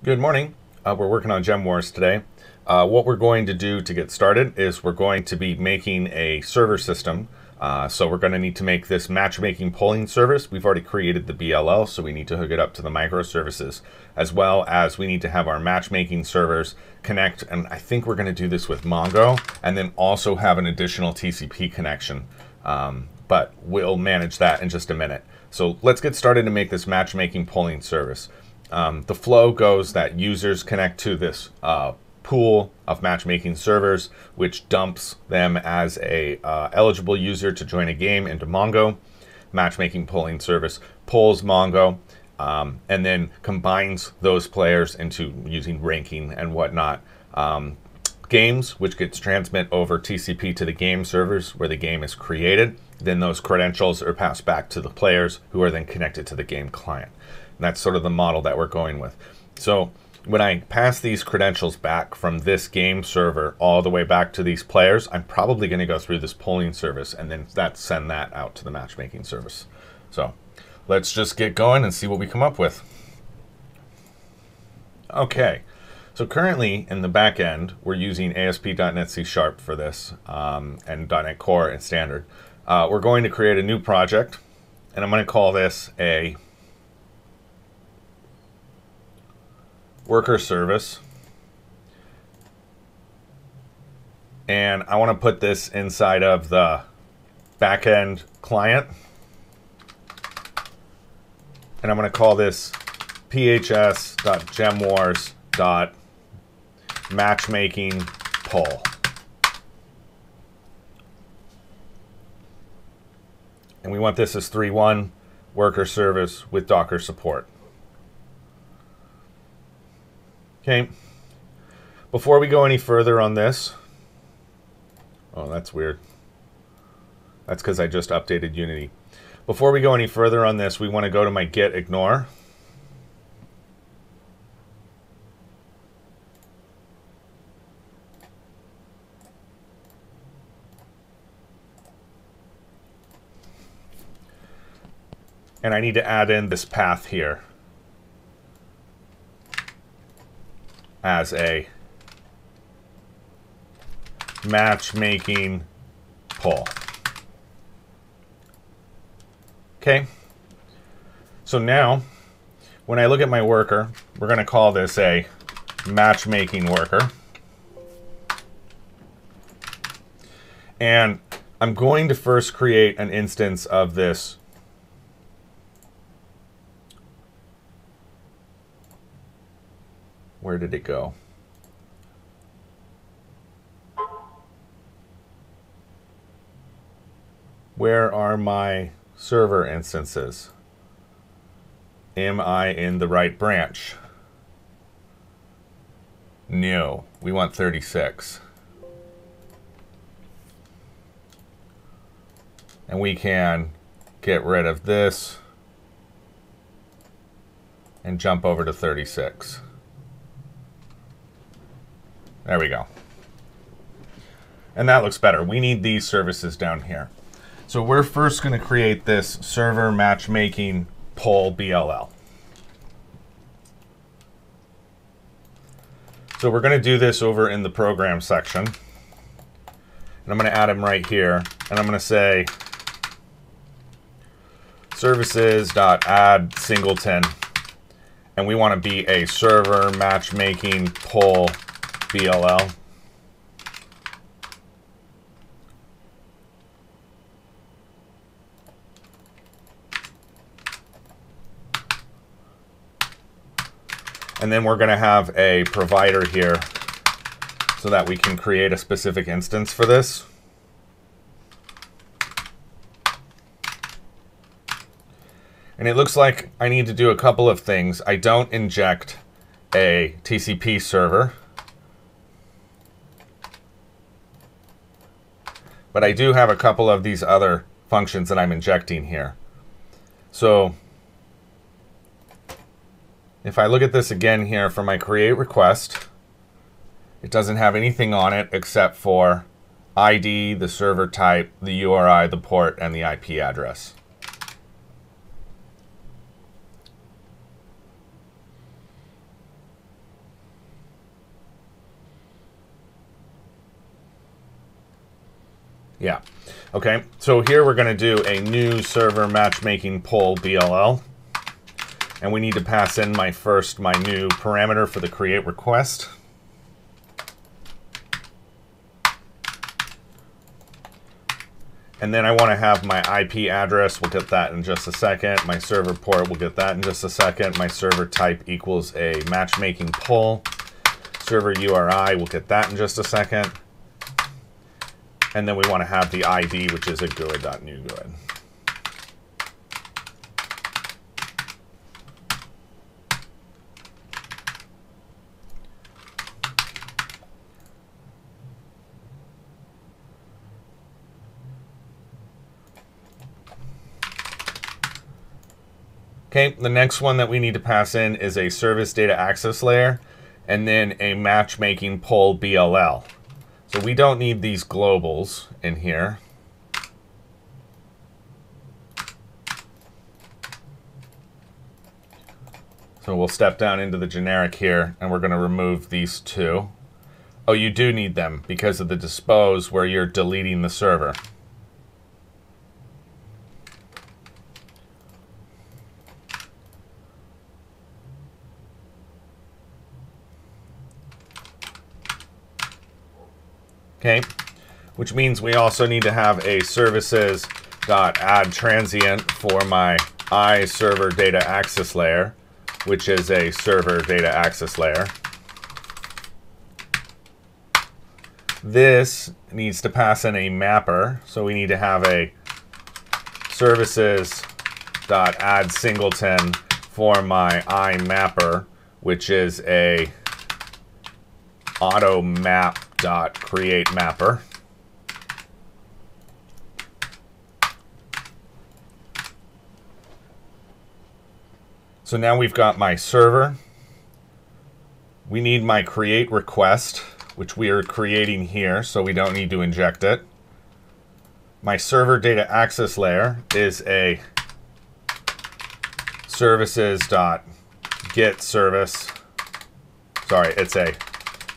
Good morning. We're working on Gem Wars today. What we're going to do to get started is we're going to be making a server system. So we're going to need to make this matchmaking polling service. We've already created the BLL, so we need to hook it up to the microservices, as well as we need to have our matchmaking servers connect. And I think we're going to do this with Mongo, and then also have an additional TCP connection. But we'll manage that in just a minute. So let's get started to make this matchmaking polling service. The flow goes that users connect to this pool of matchmaking servers, which dumps them as a eligible user to join a game into Mongo. Matchmaking polling service polls Mongo, and then combines those players into using ranking and whatnot. Games, which gets transmit over TCP to the game servers where the game is created. Then those credentials are passed back to the players, who are then connected to the game client. And that's sort of the model that we're going with. So when I pass these credentials back from this game server all the way back to these players, I'm probably going to go through this polling service and then send that out to the matchmaking service. So let's just get going and see what we come up with. Okay, so currently in the back end, we're using ASP.NET C# for this, and .NET Core and Standard. We're going to create a new project, and I'm going to call this a worker service, and I want to put this inside of the backend client, and I'm going to call this phs.gemwars.matchmakingpoll, and we want this as 3.1 worker service with Docker support. Okay, before we go any further on this, oh, that's weird. That's because I just updated Unity. Before we go any further on this, we want to go to my git ignore. And I need to add in this path here as a matchmaking poll. Okay, so now when I look at my worker, we're going to call this a matchmaking worker, and I'm going to first create an instance of this Where did it go? Where are my server instances? Am I in the right branch? No, we want 36. And we can get rid of this and jump over to 36. There we go. And that looks better. We need these services down here. So we're first going to create this server matchmaking poll BLL. So we're going to do this over in the program section. And I'm going to add them right here. And I'm going to say services.add singleton. And we want to be a server matchmaking poll BLL. And then we're going to have a provider here so that we can create a specific instance for this. And it looks like I need to do a couple of things. I don't inject a TCP server, but I do have a couple of these other functions that I'm injecting here. So if I look at this again here for my create request, it doesn't have anything on it except for ID, the server type, the URI, the port, and the IP address. Yeah. Okay, so here we're going to do a new server matchmaking poll BLL. And we need to pass in my new parameter for the create request. And then I want to have my IP address. We'll get that in just a second. My server port, we'll get that in just a second. My server type equals a matchmaking poll. Server URI, we'll get that in just a second. And then we want to have the ID, which is a GUID.NewGUID. Okay, the next one that we need to pass in is a service data access layer and then a matchmaking poll BLL. So we don't need these globals in here. So we'll step down into the generic here and we're going to remove these two. Oh, you do need them because of the dispose where you're deleting the server. Okay, which means we also need to have a services.add transient for my server data access layer, which is a server data access layer. This needs to pass in a mapper, so we need to have a services.add singleton for my mapper, which is a automap.create mapper. So now we've got my server. We need my create request, which we are creating here, so we don't need to inject it. My server data access layer is a services.get service. Sorry, it's a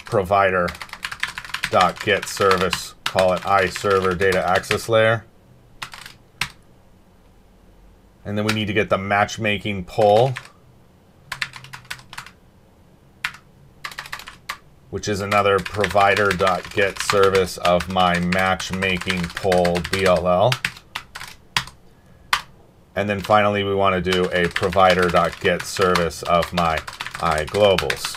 provider.get service, call it iServer data access layer. And then we need to get the matchmaking poll, which is another provider.get service of my matchmaking poll BLL. And then finally we want to do a provider.get service of my iGlobals.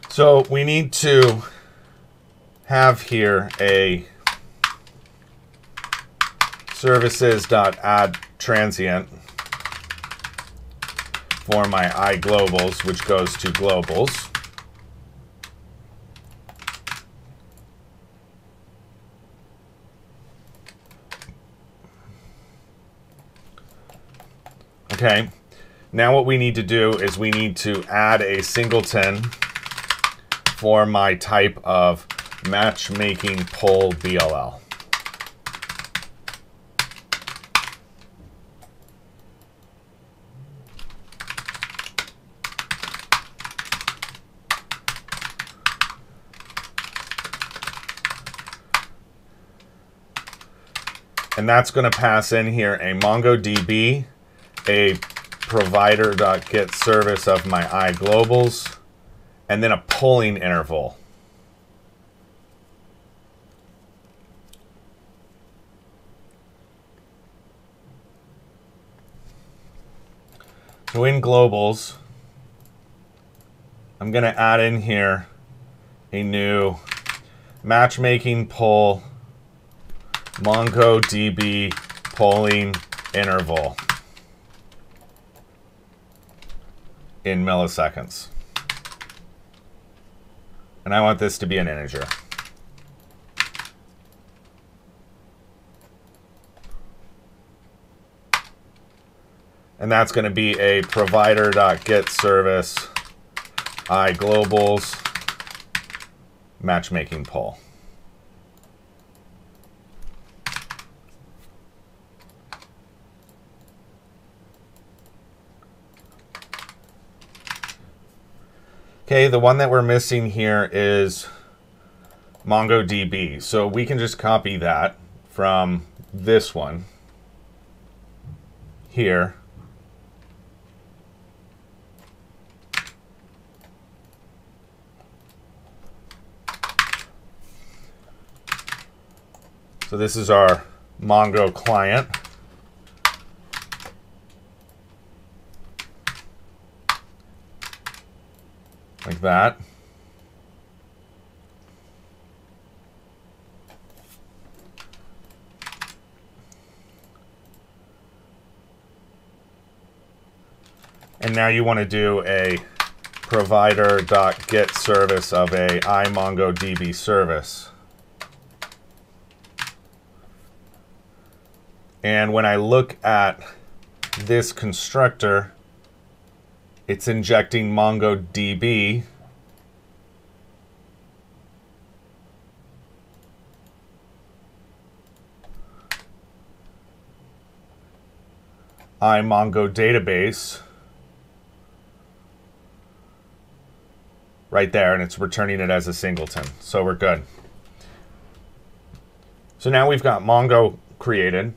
So we need to have here a services.add transient for my iGlobals, which goes to globals. Okay, now what we need to do is we need to add a singleton for my type of matchmaking poll BLL. And that's going to pass in here a MongoDB, a provider.get service of my iGlobals, and then a polling interval. So in globals, I'm going to add in here a new matchmaking poll MongoDB polling interval in milliseconds. And I want this to be an integer. And that's going to be a provider.get service iGlobals matchmaking poll. Okay, the one that we're missing here is MongoDB. So we can just copy that from this one here. So this is our Mongo client. Like that. And now you want to do a provider.get service of a iMongoDB service. And when I look at this constructor, it's injecting MongoDB iMongo database right there, and it's returning it as a singleton. So we're good. So now we've got Mongo created.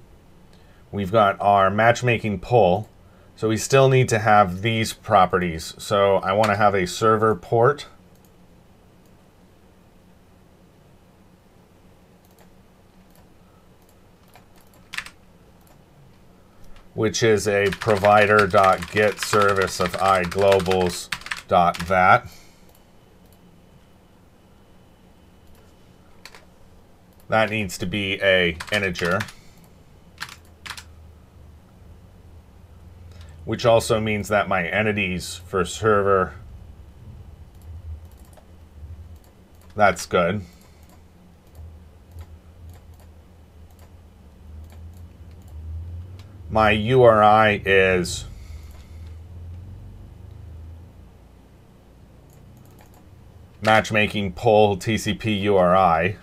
We've got our matchmaking pull. So we still need to have these properties. So I want to have a server port. Which is a provider.get service of iglobals.that. That needs to be an integer. Which also means that my entities for server, that's good. My URI is matchmaking pull TCP URI.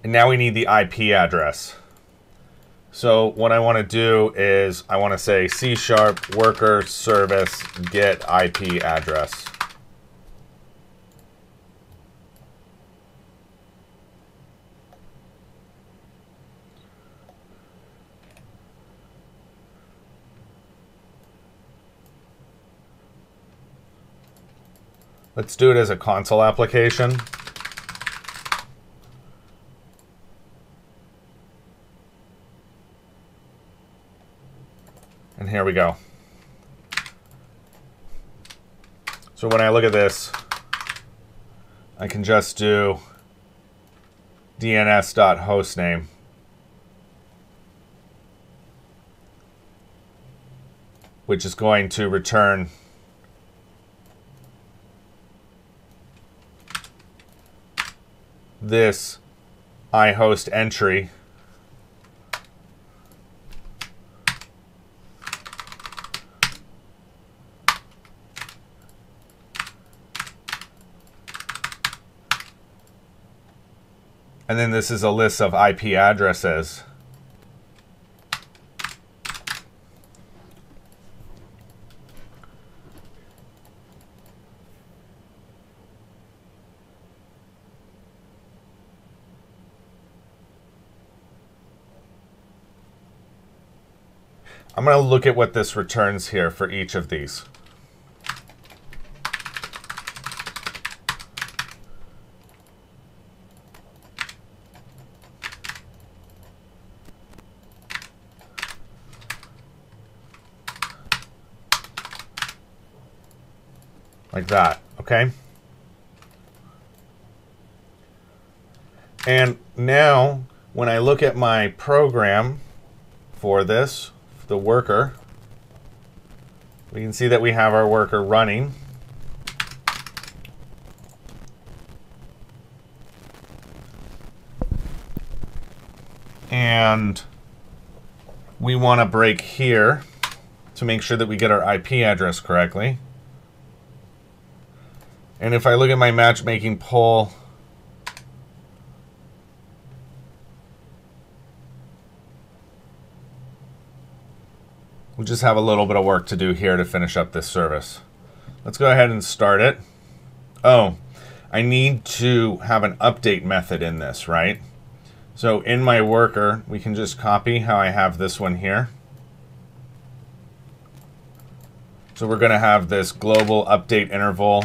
And now we need the IP address. So what I want to do is I want to say C# worker service get IP address. Let's do it as a console application. And here we go. So when I look at this, I can just do dns.hostname. Which is going to return this iHost entry. And then this is a list of IP addresses. I'm going to look at what this returns here for each of these. Like that, okay? And now, when I look at my program for this, the worker, we can see that we have our worker running. And we want to break here to make sure that we get our IP address correctly. And if I look at my matchmaking poll, just have a little bit of work to do here to finish up this service. Let's go ahead and start it. Oh, I need to have an update method in this, right? So in my worker, we can just copy how I have this one here. So we're going to have this global update interval.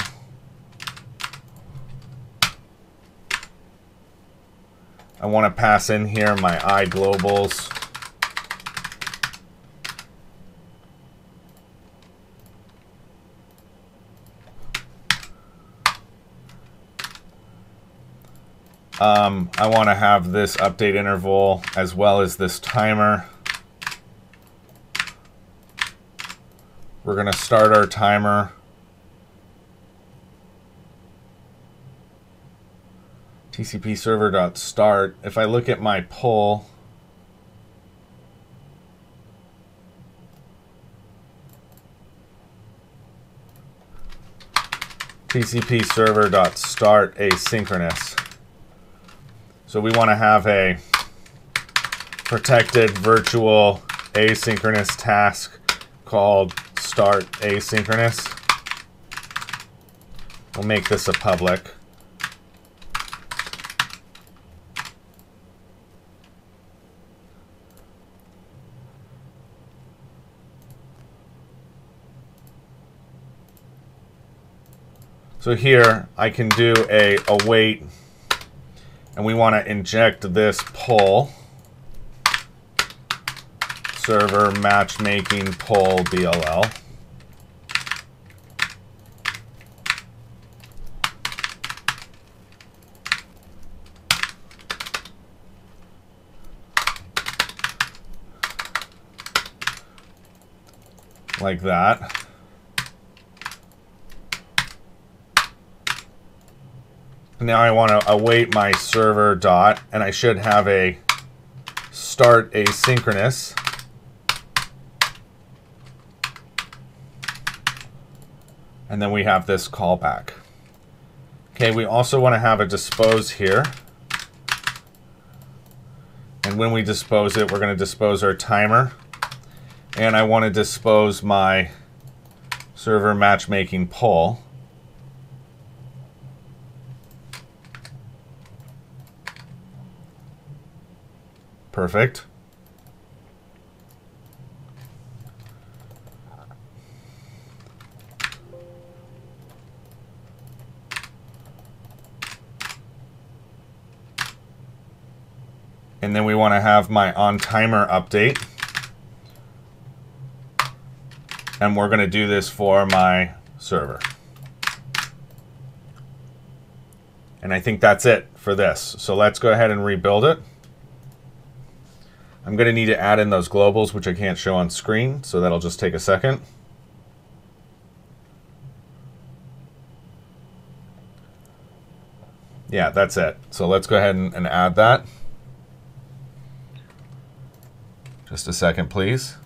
I want to pass in here my iGlobals. I want to have this update interval as well as this timer. We're going to start our timer. TCP server.start. If I look at my poll, TCP server.start asynchronous. So we want to have a protected virtual asynchronous task called start asynchronous. We'll make this a public. So here I can do a await, and we want to inject this poll, server matchmaking poll DLL. Like that. Now I want to await my server dot, and I should have a start asynchronous. And then we have this callback. Okay, we also want to have a dispose here. And when we dispose it, we're going to dispose our timer. And I want to dispose my server matchmaking poll. Perfect. And then we want to have my on timer update. And we're going to do this for my server. And I think that's it for this. So let's go ahead and rebuild it. I'm going to need to add in those globals, which I can't show on screen, so that'll just take a second. Yeah, that's it. So let's go ahead and add that. Just a second, please.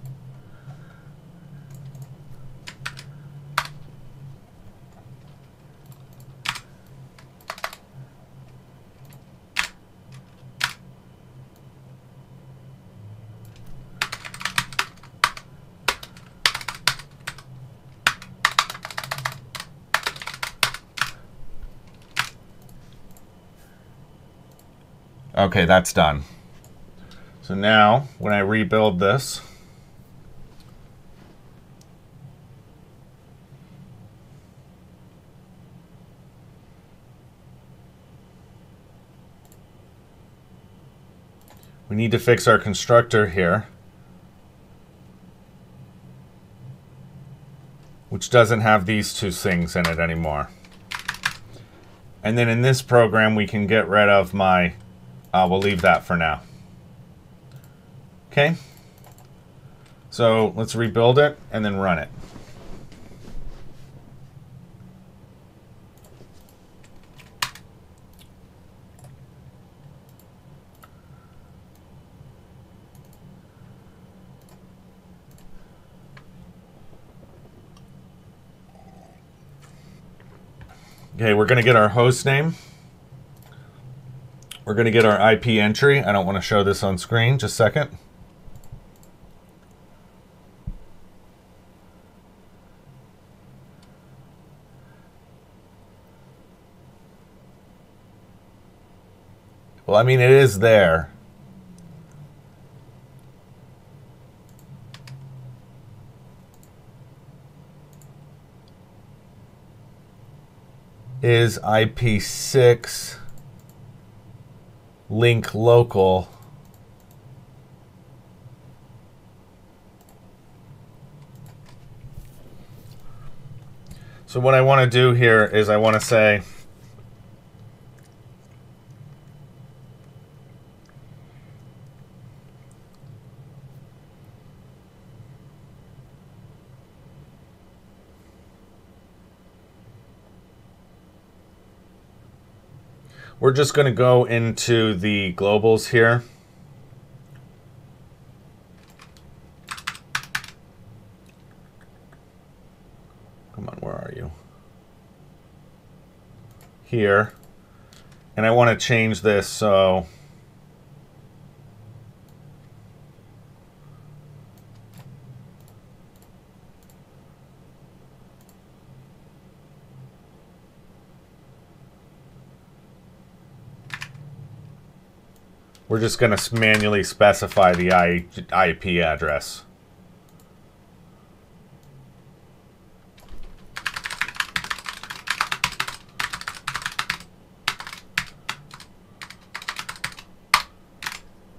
Okay, that's done. So now, when I rebuild this, we need to fix our constructor here, which doesn't have these two things in it anymore. And then in this program, we can get rid of my we'll leave that for now. Okay, so let's rebuild it and then run it. Okay, we're going to get our host name. We're going to get our IP entry. I don't want to show this on screen. Just a second. Well, I mean, it is there. Is IP6 link local? So what I want to do here is I want to say we're just going to go into the globals here. Come on, where are you? Here. And I want to change this so we're just going to manually specify the IP address.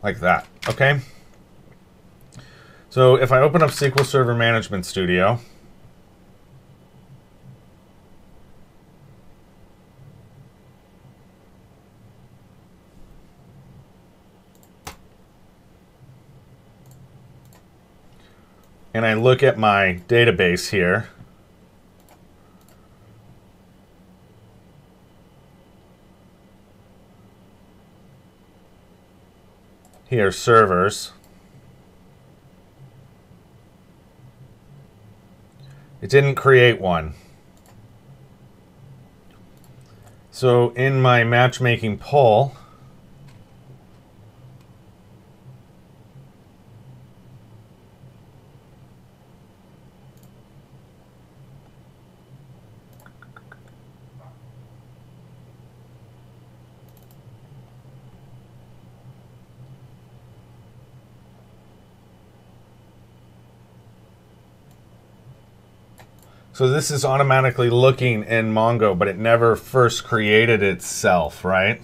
Like that, okay? So if I open up SQL Server Management Studio, and I look at my database here, here, servers, it didn't create one. So in my matchmaking poll, so this is automatically looking in Mongo, but it never first created itself, right?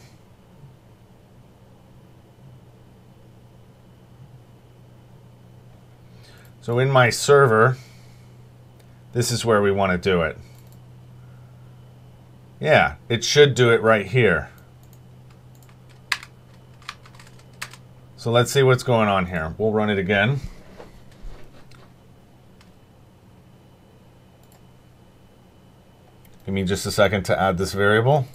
So in my server, this is where we want to do it. Yeah, it should do it right here. So let's see what's going on here. We'll run it again. Give me just a second to add this variable.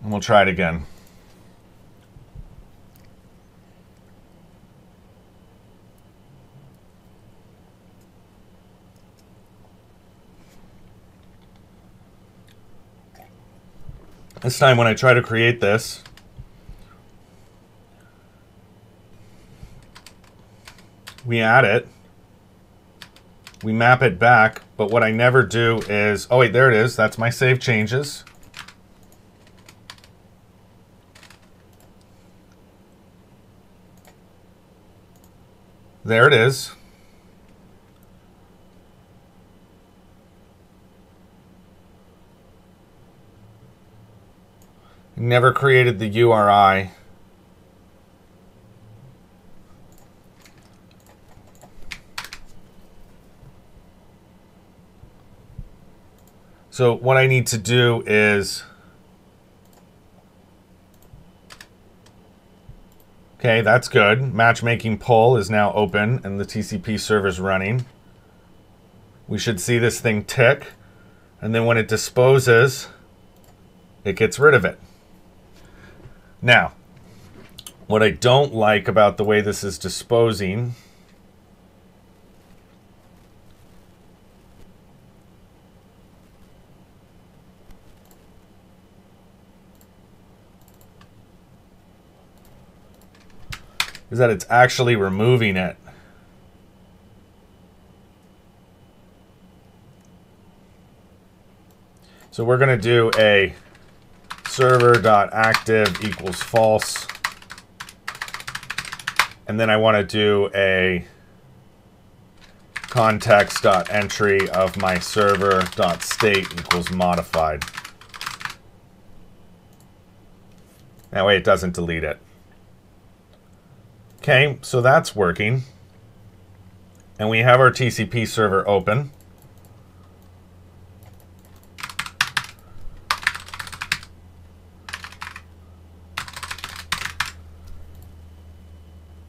And we'll try it again. This time when I try to create this, we add it, we map it back, but what I never do is, oh wait, there it is, that's my save changes. There it is. Never created the URI. So what I need to do is, okay, that's good. Matchmaking poll is now open and the TCP server is running. We should see this thing tick, and then when it disposes, it gets rid of it. Now, what I don't like about the way this is disposing is that it's actually removing it. So we're going to do a server.active equals false. And then I want to do a context.entry of my server.state equals modified. That way it doesn't delete it. Okay, so that's working. And we have our TCP server open.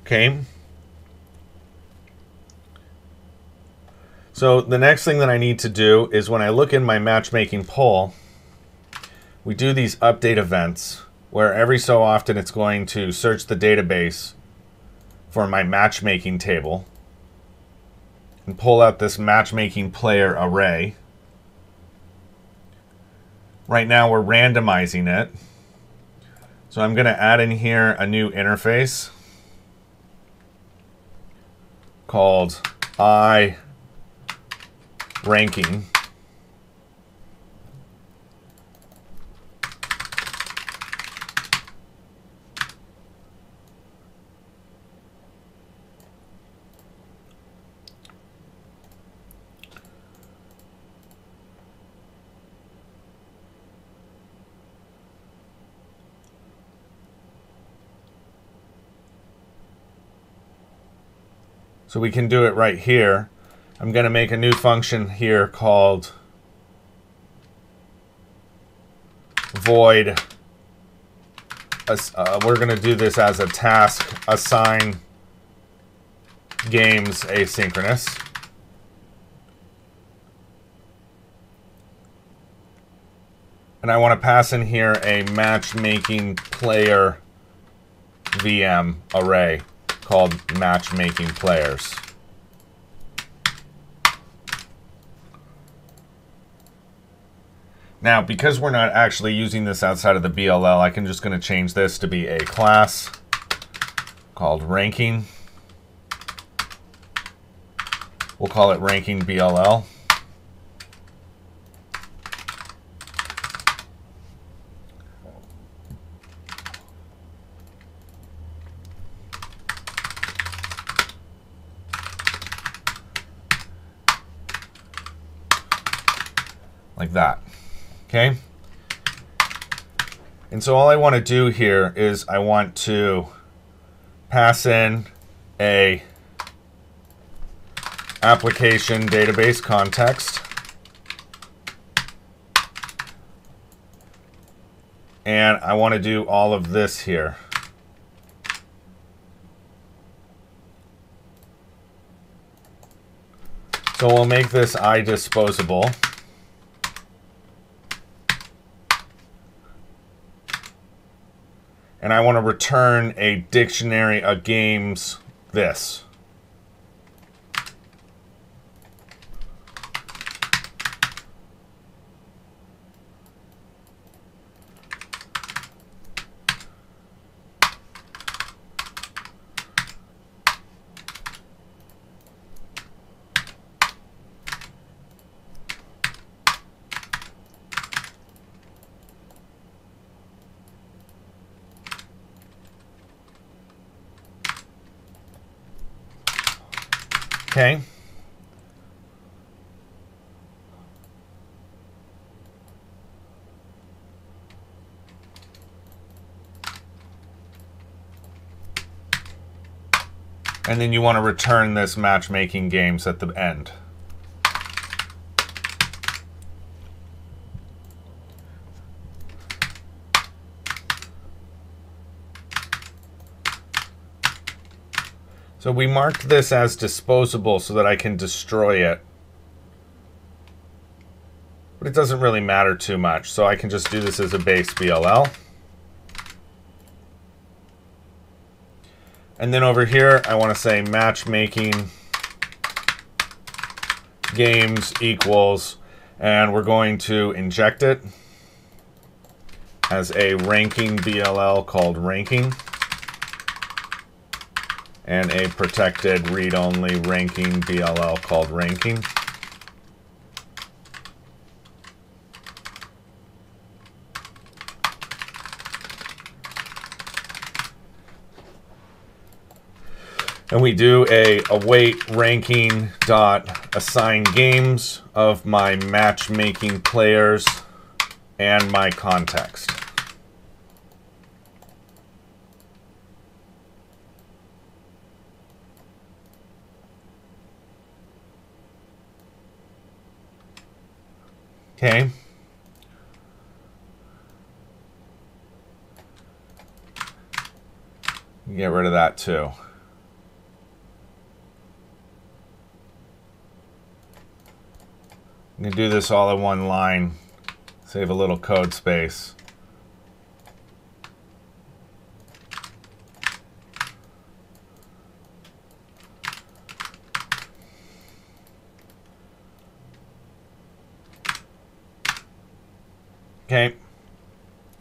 Okay. So the next thing that I need to do is when I look in my matchmaking poll, we do these update events where every so often it's going to search the database for my matchmaking table and pull out this matchmaking player array. Right now we're randomizing it. So I'm going to add in here a new interface called ranking. So we can do it right here. I'm going to make a new function here called void. We're going to do this as a task, assign games asynchronous. And I want to pass in here a matchmaking player VM array called matchmaking players. Now, because we're not actually using this outside of the BLL, I'm just going to change this to be a class called ranking. We'll call it ranking BLL. Like that. Okay. And so all I want to do here is I want to pass in a application database context. And I want to do all of this here. So we'll make this idisposable. And I want to return a dictionary of games this. Okay. And then you want to return this matchmaking games at the end. So we marked this as disposable so that I can destroy it. But it doesn't really matter too much, so I can just do this as a base BLL. And then over here, I want to say matchmaking games equals, and we're going to inject it as a ranking BLL called ranking. and a protected read-only ranking DLL called ranking. And we do a await ranking dot assign games of my matchmaking players and my context. Okay. Get rid of that too. I'm going to do this all in one line. Save a little code space. Okay,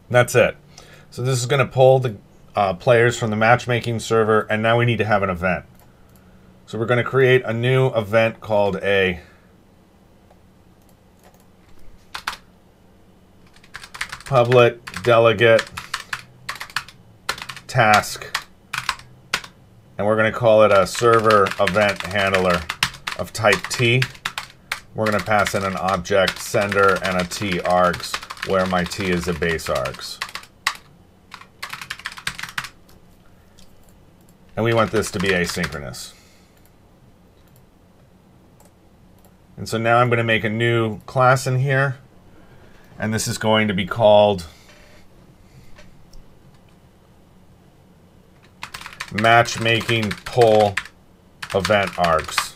that's it. So this is going to pull the players from the matchmaking server, and now we need to have an event. So we're going to create a new event called a public delegate task, and we're going to call it a server event handler of type T. We're going to pass in an object sender and a T args, where my T is a base args. And we want this to be asynchronous. And so now I'm going to make a new class in here. And this is going to be called matchmaking poll event args.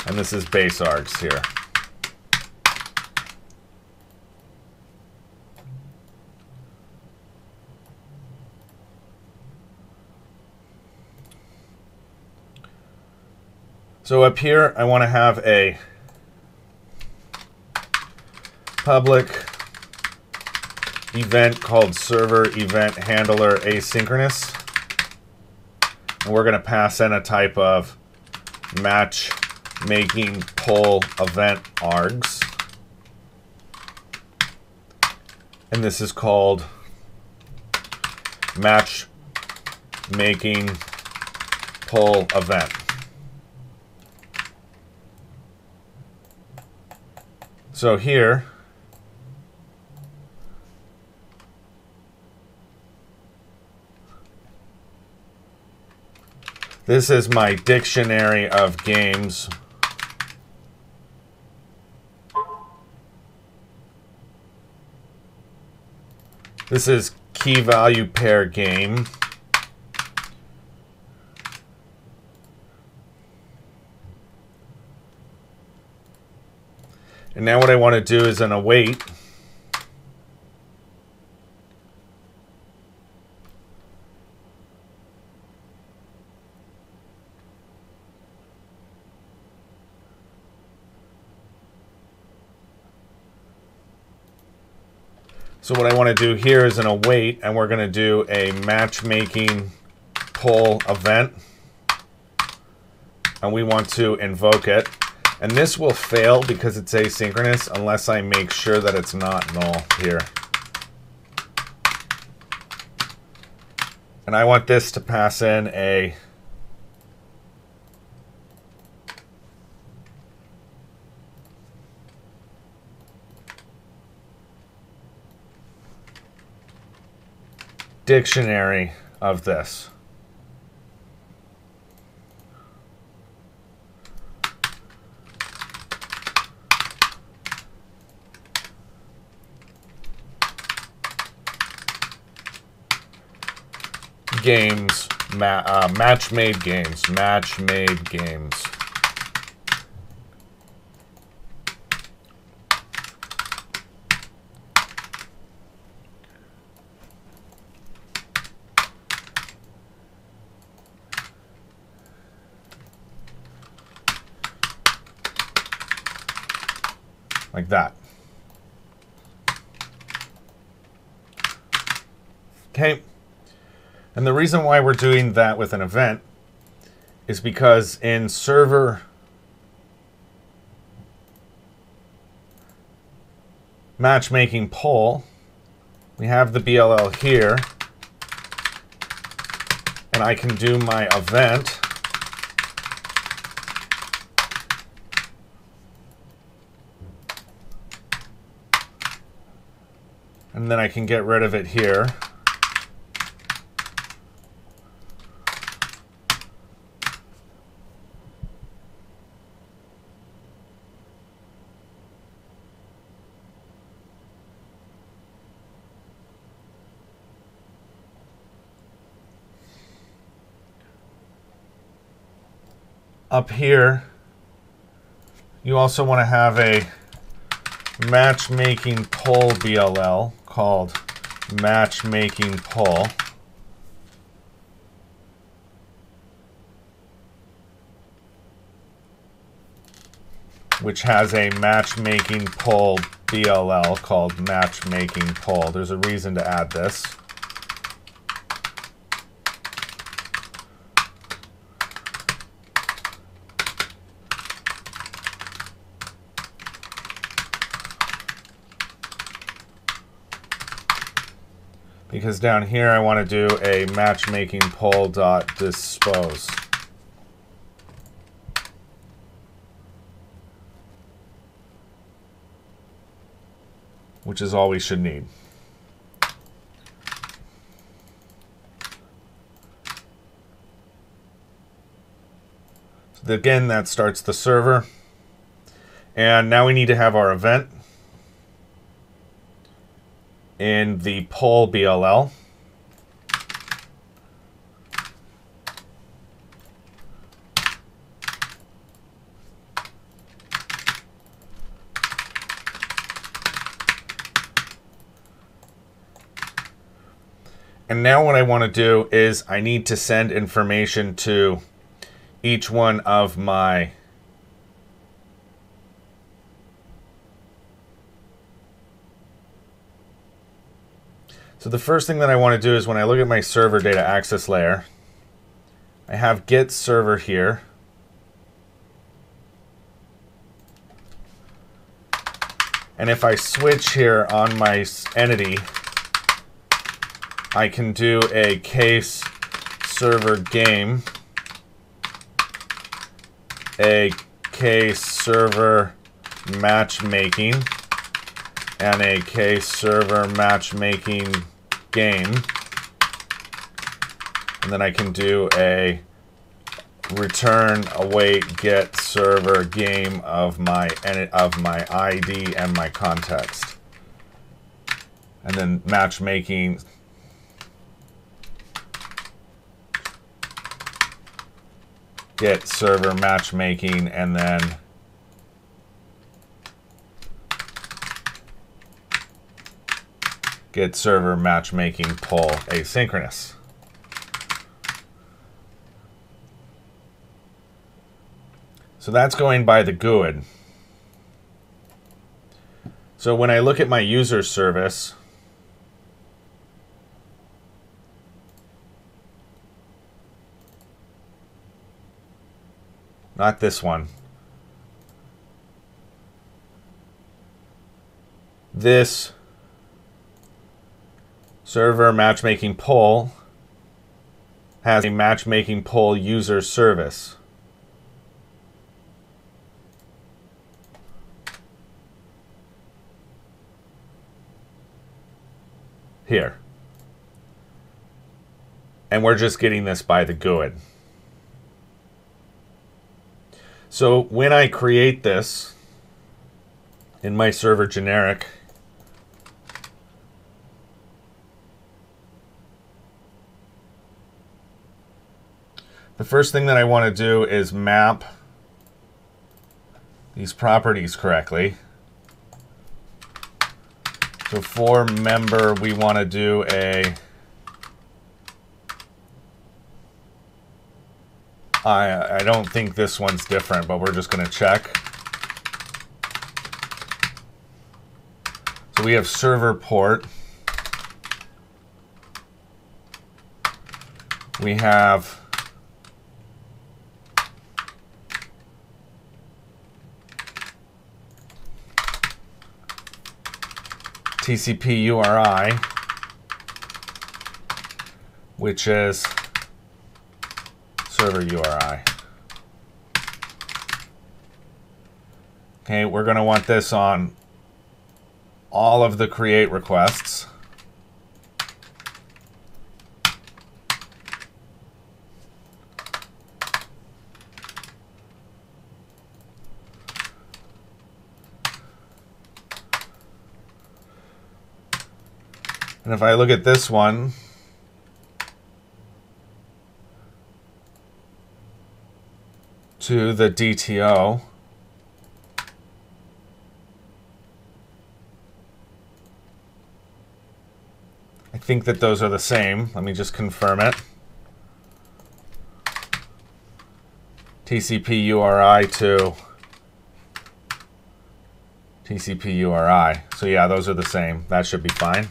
And this is base args here. So up here, I want to have a public event called server event handler asynchronous. And we're going to pass in a type of matchmaking poll event args. And this is called matchmaking poll event. So here, this is my dictionary of games. This is key value pair game. And now what I want to do is an await. So what I want to do here is an await, and we're going to do a matchmaking poll event. And we want to invoke it. And this will fail because it's asynchronous unless I make sure that it's not null here. And I want this to pass in a dictionary of this. Games, match-made games, match-made games. Like that. Okay. And the reason why we're doing that with an event is because in server matchmaking poll, we have the BLL here, and I can do my event. And then I can get rid of it here. Up here, you also want to have a matchmaking poll BLL called matchmaking poll. Which has a matchmaking poll BLL called matchmaking poll. There's a reason to add this. Because down here I want to do a matchmaking poll.dispose. Which is all we should need. So again, that starts the server. And now we need to have our event in the poll BLL. And now what I want to do is I need to send information to each one of my So the first thing that I want to do is when I look at my server data access layer, I have get server here. And if I switch here on my entity, I can do a case server game, a case server matchmaking, and a case server matchmaking game. And then I can do a return await get server game of my ID and my context. And then matchmaking get server matchmaking, and then get server matchmaking poll asynchronous. So that's going by the GUID. So when I look at my user service, not this one, this server matchmaking poll has a matchmaking poll user service. Here. And we're just getting this by the GUID. So when I create this in my server generic, the first thing that I want to do is map these properties correctly. So for member, we want to do I don't think this one's different, but we're just going to check. So we have server port. we have TCP URI, which is server URI. Okay, we're going to want this on all of the create requests. And if I look at this one, to the DTO, I think that those are the same. Let me just confirm it. TCP URI to TCP URI. So yeah, those are the same. That should be fine.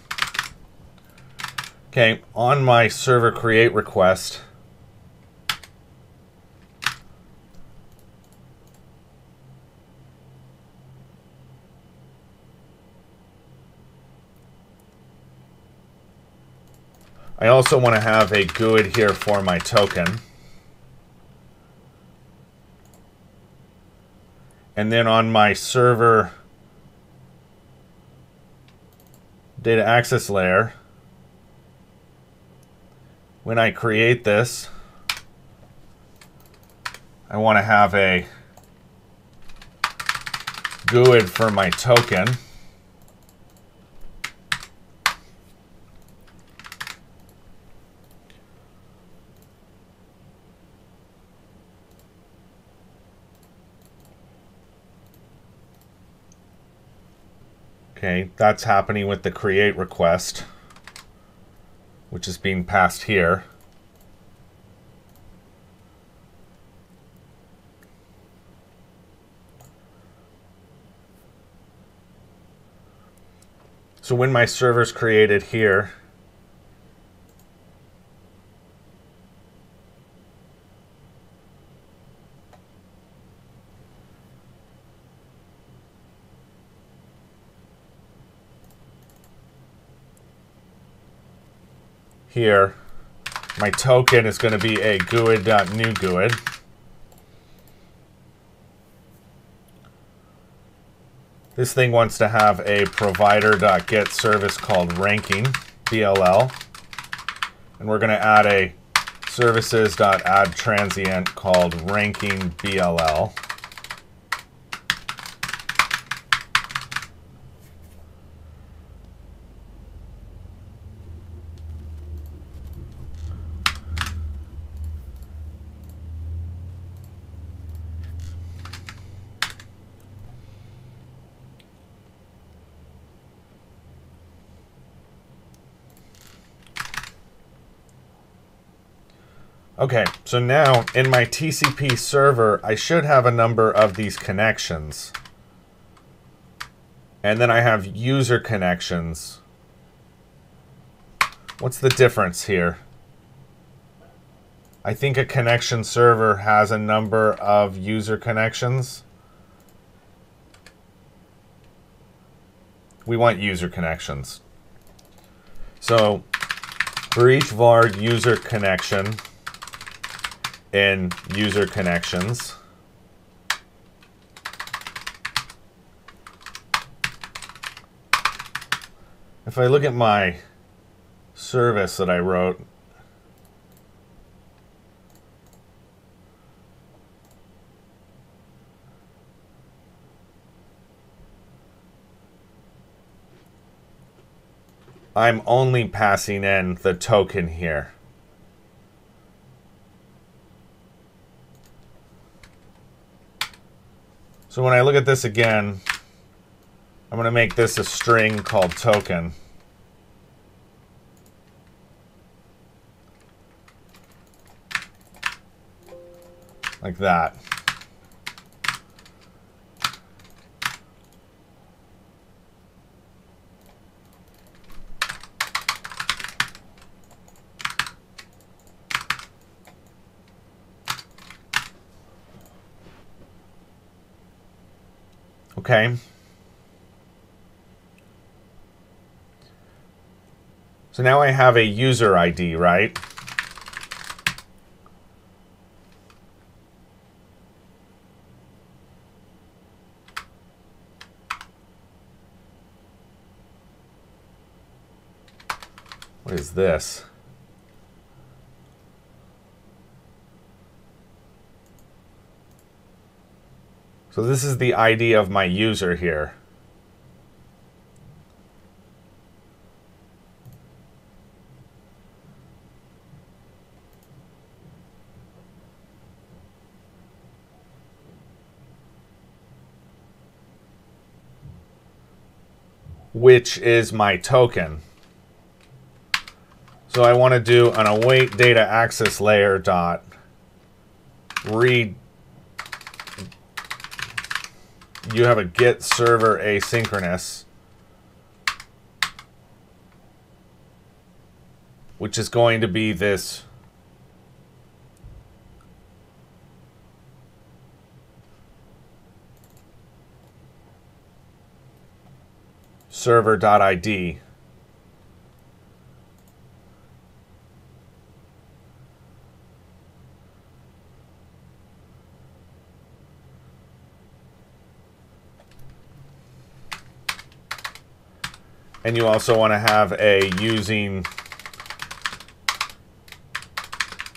Okay, on my server create request, I also want to have a GUID here for my token. And then on my server data access layer, when I create this, I want to have a GUID for my token. Okay, that's happening with the create request, which is being passed here. So when my server's created here, my token is going to be a GUID.newGUID. This thing wants to have a provider.getService called ranking, BLL. And we're going to add a services.addTransient called ranking BLL. Okay, so now in my TCP server, I should have a number of these connections. And then I have user connections. What's the difference here? I think a connection server has a number of user connections. We want user connections. So for each var user connection, in user connections, if I look at my service that I wrote, I'm only passing in the token here. So when I look at this again, I'm going to make this a string called token. Like that. Okay. So now I have a user ID, right? What is this? So this is the ID of my user here. Which is my token. So I want to do an await data access layer dot read. You have a get server asynchronous, which is going to be this server.id. And you also want to have a using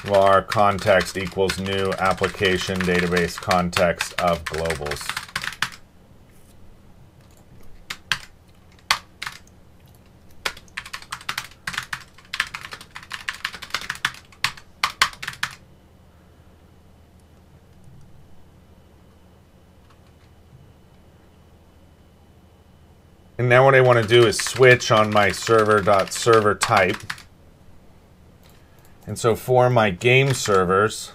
var context equals new application database context of globals. And now what I want to do is switch on my server.server type. And so for my game servers,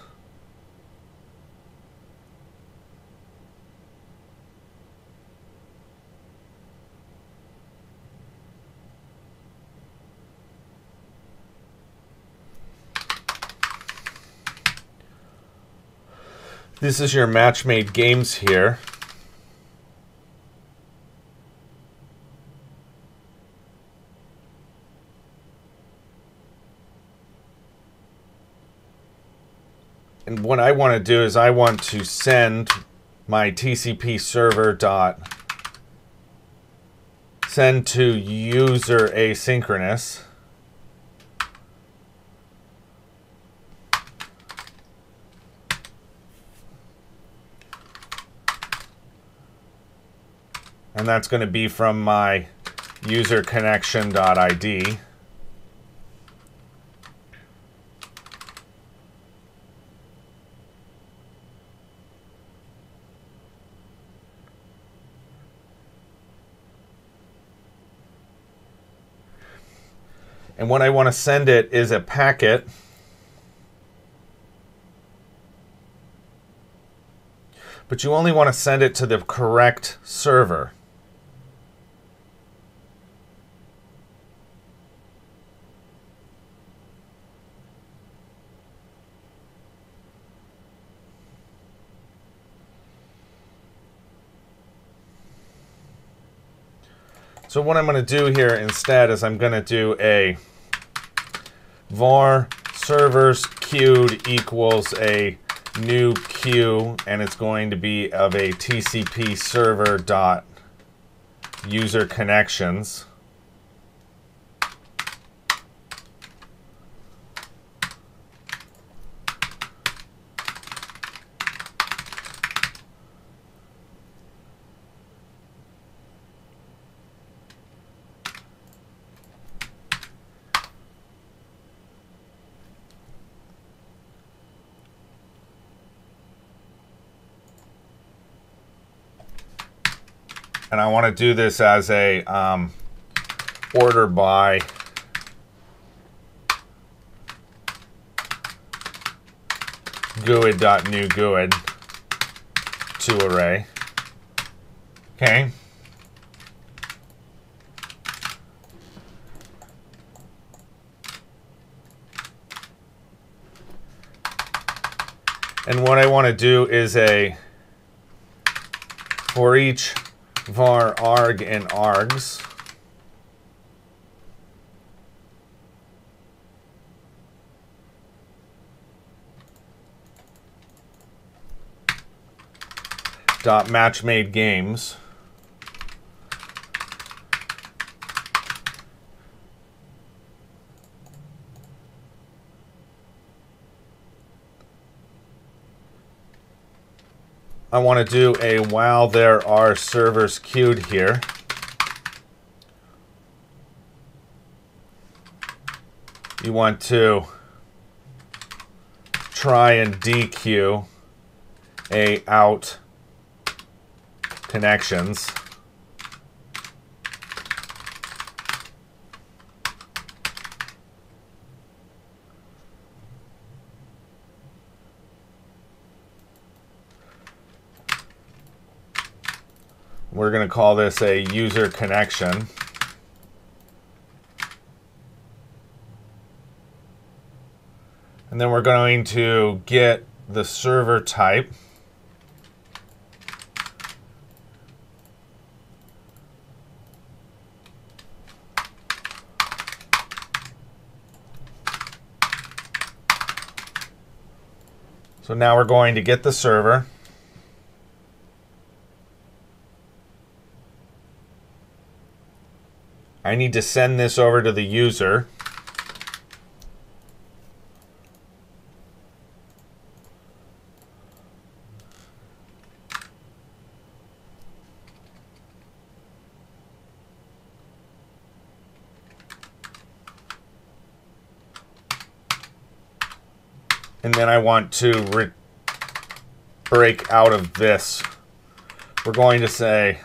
this is your match-made games here. And what I want to do is I want to send my TCP server dot send to user asynchronous. And that's going to be from my user connection.id. And what I want to send it is a packet. But you only want to send it to the correct server. So what I'm going to do here instead is I'm going to do a var servers queued equals a new queue, and it's going to be of a TCP server dot user connections. And I want to do this as a order by GUID.newGUID to array. Okay. And what I want to do is a for each var arg and args. Dot match made games. I want to do a while there are servers queued here. You want to try and dequeue a out connections. We're going to call this a user connection. And then we're going to get the server type. So now we're going to get the server. I need to send this over to the user. And then I want to break out of this. We're going to say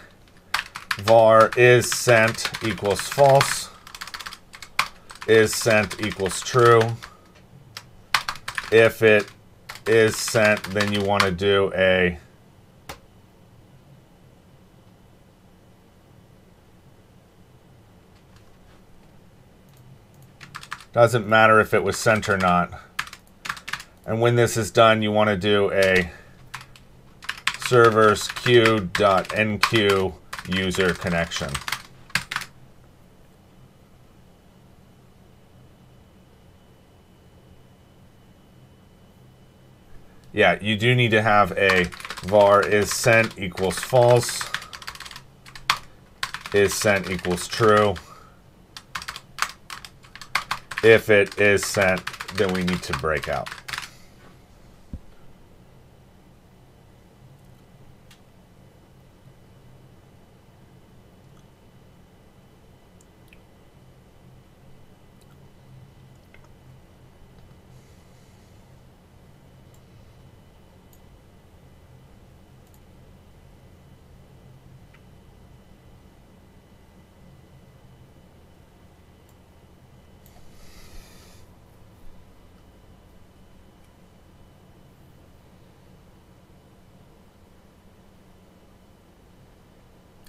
var is sent equals false, is sent equals true. If it is sent, then you want to do a doesn't matter if it was sent or not. And when this is done, you want to do a servers queue.enqueue user connection. Yeah, you do need to have a var is sent equals false, is sent equals true. If it is sent, then we need to break out.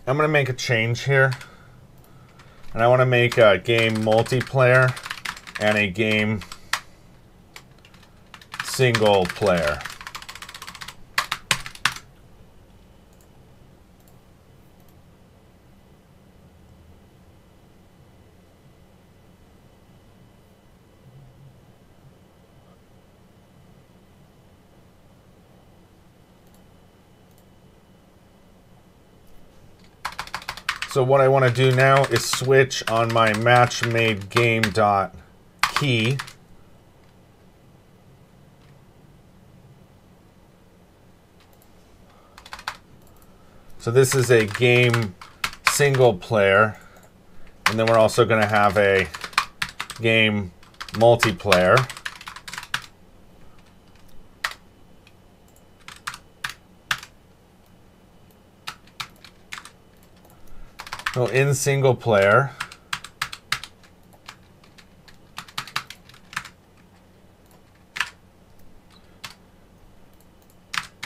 I'm going to make a change here. And I want to make a game multiplayer and a game single player. So what I want to do now is switch on my match made game dot key. So this is a game single player, and then we're also going to have a game multiplayer. So in single player,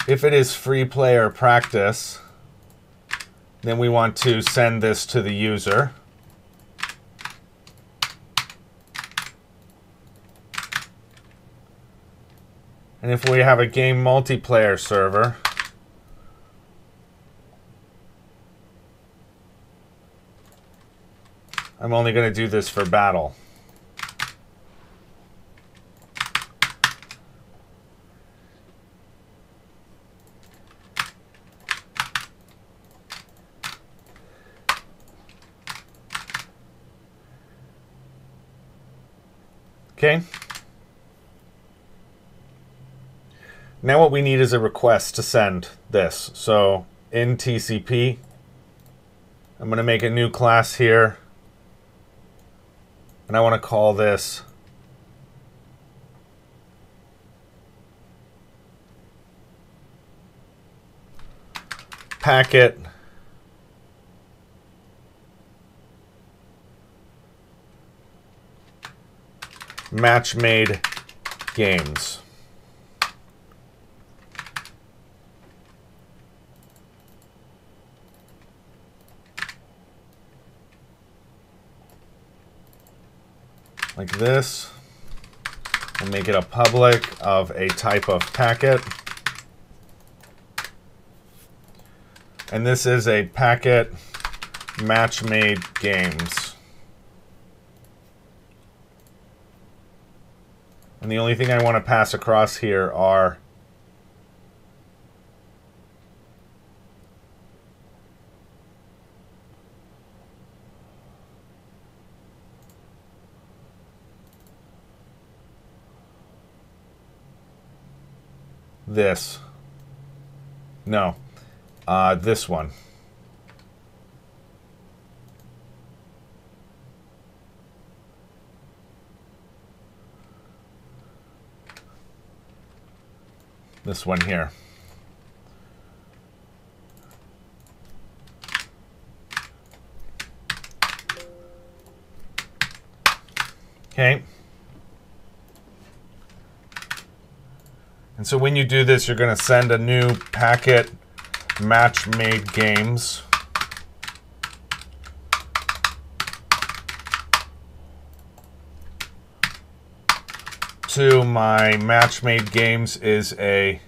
if it is free player practice, then we want to send this to the user. And if we have a game multiplayer server, I'm only going to do this for battle. Okay. Now what we need is a request to send this. So in TCP, I'm going to make a new class here. And I want to call this packet match made games. Like this. We'll make it a public of a type of packet. And this is a packet match made games. And the only thing I want to pass across here are this. No. This one. This one here. Okay. And so when you do this, you're going to send a new packet match made games to my match made games is a,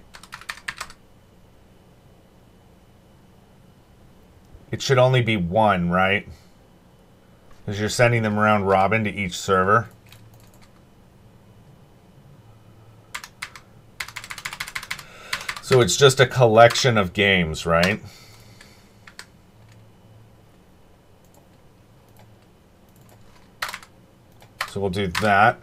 it should only be one, right? Because you're sending them round robin to each server. So it's just a collection of games, right? So we'll do that.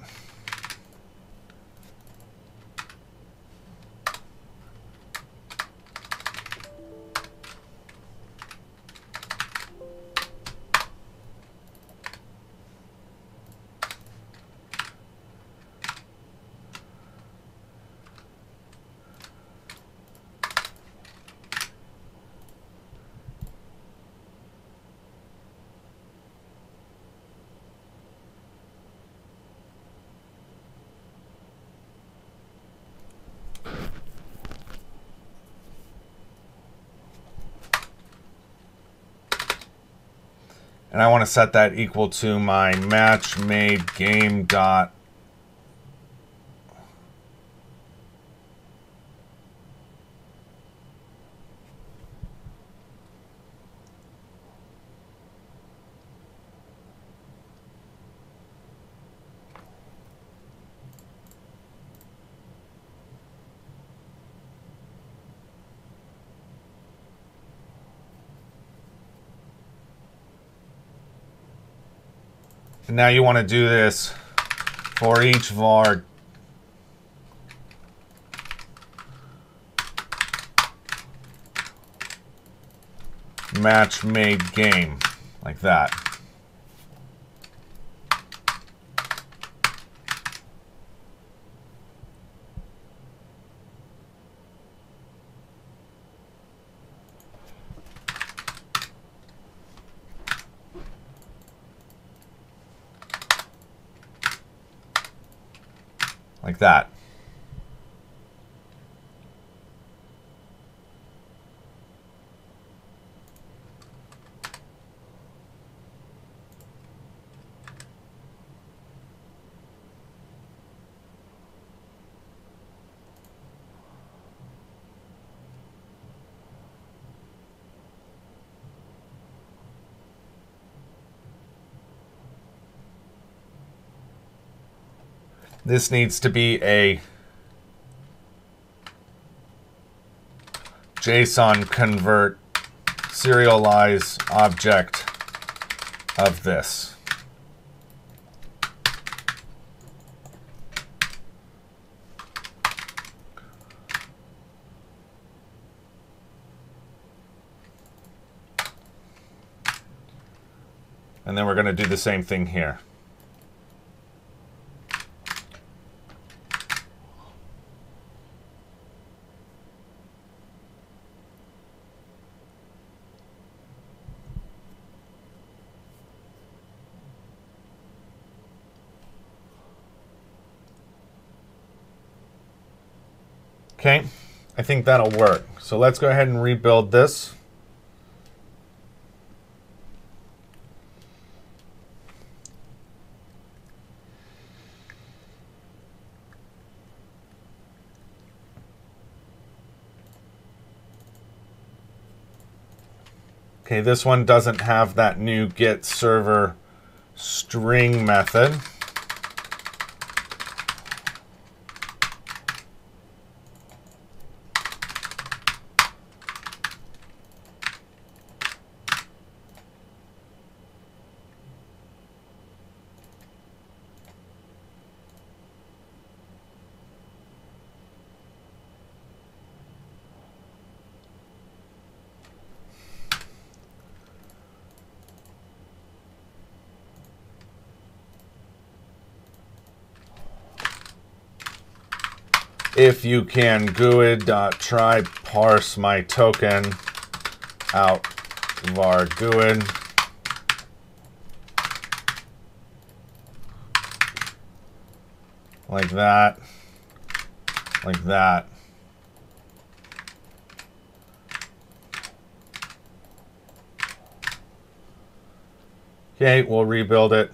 And I want to set that equal to my match made game dot and now you want to do this for each var match made game, like that. Like that. This needs to be a JSON convert serialize object of this. And then we're going to do the same thing here. Okay, I think that'll work. So let's go ahead and rebuild this. Okay, this one doesn't have that new get server string method. If you can GUID.try parse my token out var GUID. Like that. Like that. Okay, we'll rebuild it.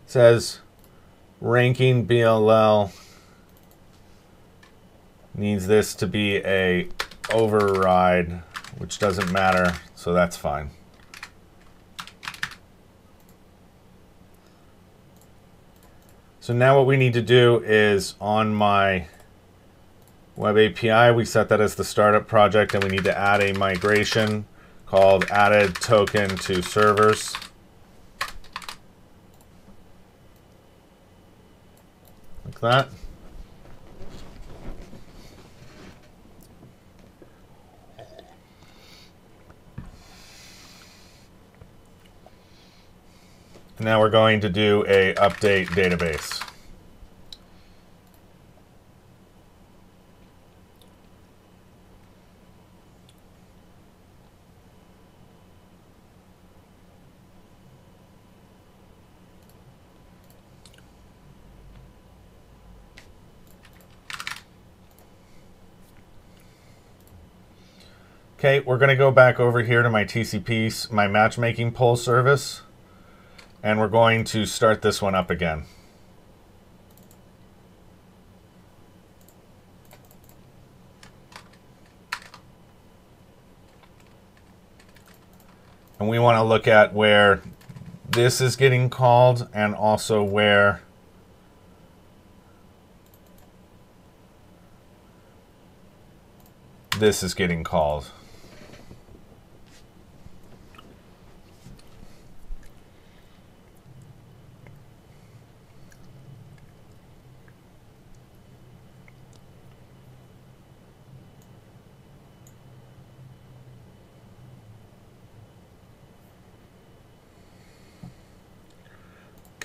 Says ranking BLL needs this to be a override, which doesn't matter, so that's fine. So now what we need to do is on my web API, we set that as the startup project, and we need to add a migration called added token to servers. Like that. Now we're going to do a update database. Okay, we're going to go back over here to my TCP, my matchmaking poll service, and we're going to start this one up again. And we want to look at where this is getting called and also where this is getting called.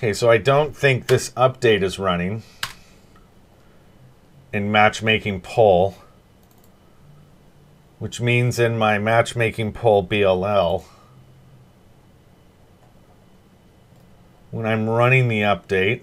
Okay, so I don't think this update is running in matchmaking poll, which means in my matchmaking poll BLL, when I'm running the update,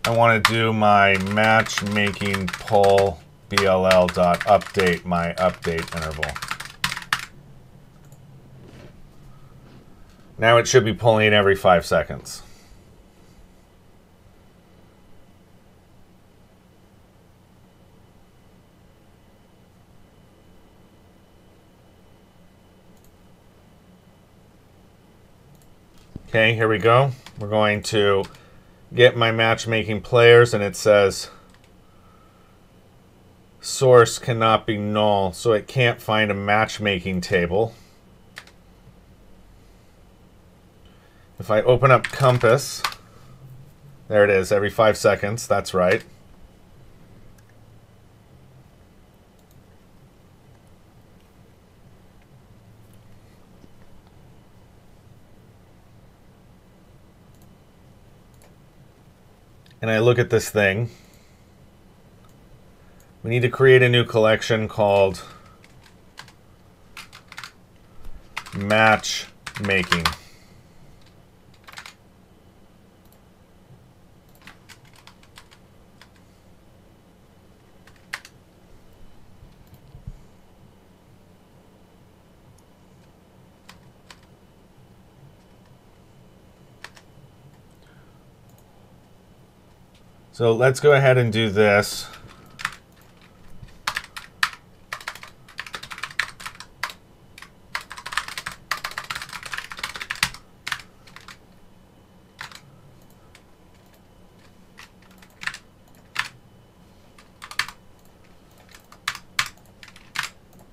I want to do my matchmaking poll bll.update my update interval. Now it should be pulling every 5 seconds. Okay, here we go. We're going to get my matchmaking players, and it says source cannot be null, so it can't find a matchmaking table. If I open up Compass, there it is, every 5 seconds, that's right. And I look at this thing. We need to create a new collection called Matchmaking. So let's go ahead and do this.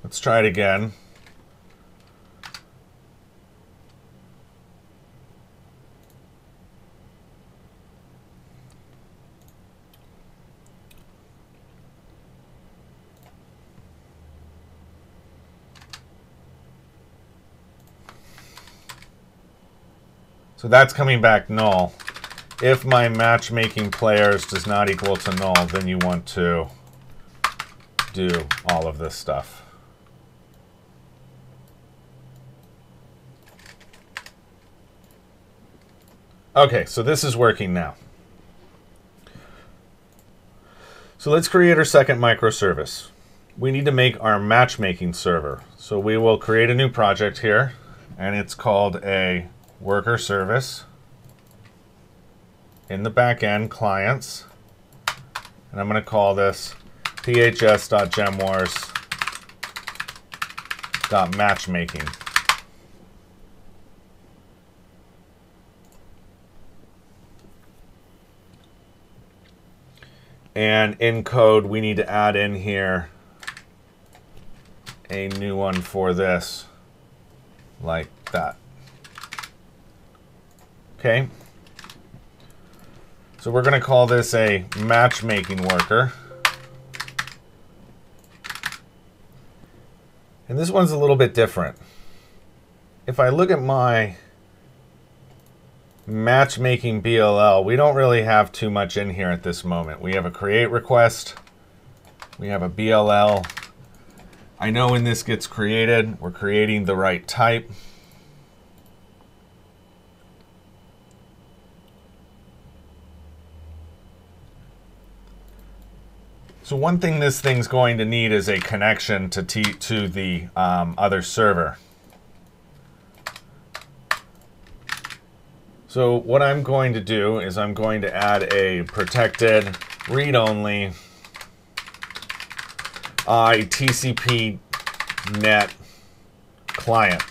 Let's try it again. So that's coming back null. If my matchmaking players does not equal to null, then you want to do all of this stuff. Okay, so this is working now. So let's create our second microservice. We need to make our matchmaking server. So we will create a new project here, and it's called a worker service in the backend clients, and I'm going to call this phs.gemwars.matchmaking. And in code, we need to add in here a new one for this, like that. Okay, so we're going to call this a matchmaking worker. And this one's a little bit different. If I look at my matchmaking BLL, we don't really have too much in here at this moment. We have a create request. We have a BLL. I know when this gets created, we're creating the right type. So one thing this thing's going to need is a connection to the other server. So what I'm going to do is I'm going to add a protected read-only TCP net client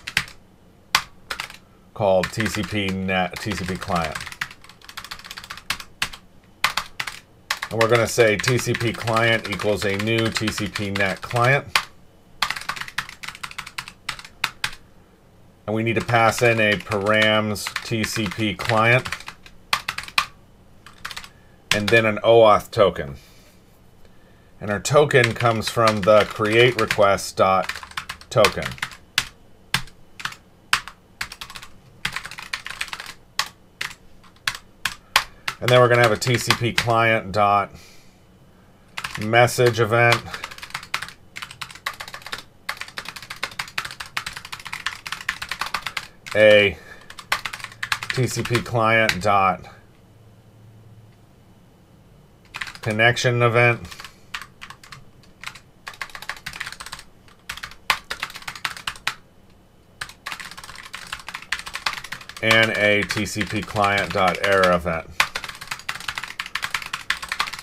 called TCP client. And we're going to say TCP client equals a new TCP net client. And we need to pass in a params TCP client and then an OAuth token. And our token comes from the create request.token. And then we're going to have a TCP client dot message event. A TCP client dot connection event. and a TCP client.error event.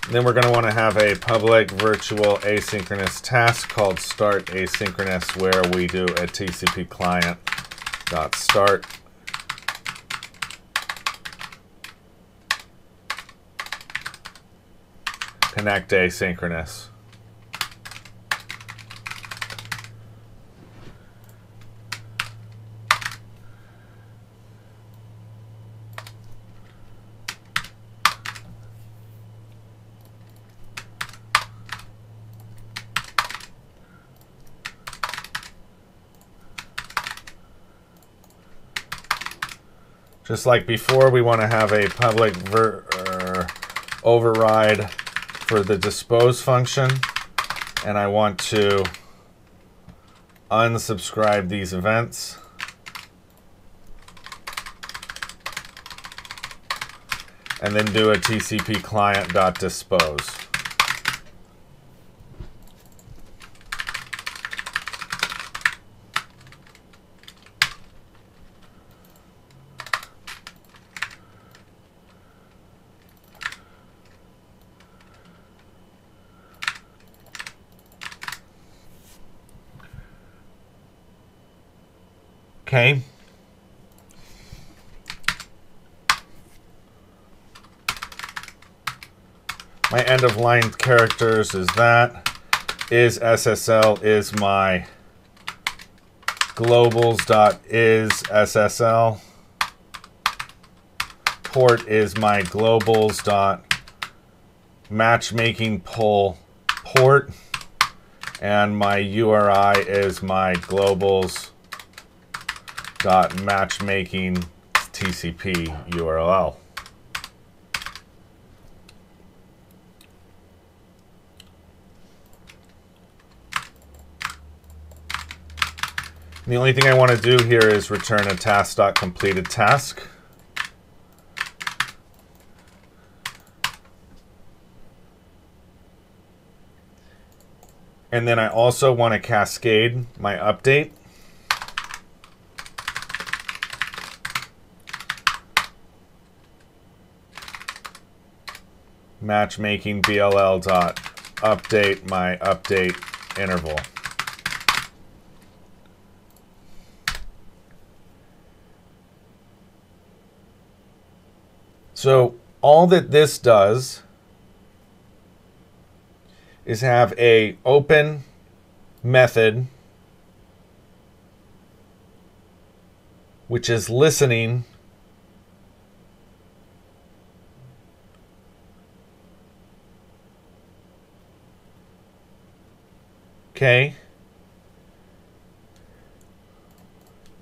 Then we're going to want to have a public virtual asynchronous task called start asynchronous, where we do a TCP client.start. Connect asynchronous. Just like before, we want to have a public override for the dispose function, and I want to unsubscribe these events. And then do a TCP client.dispose. Okay. My end of line characters is that. Is SSL is my globals.isSSL. Port is my globals.matchmaking poll port. And my URI is my globals.matchmaking TCP URL. And the only thing I want to do here is return a task.completed task. And then I also want to cascade my update. Matchmaking BLL.update my update interval. So all that this does is have a open method which is listening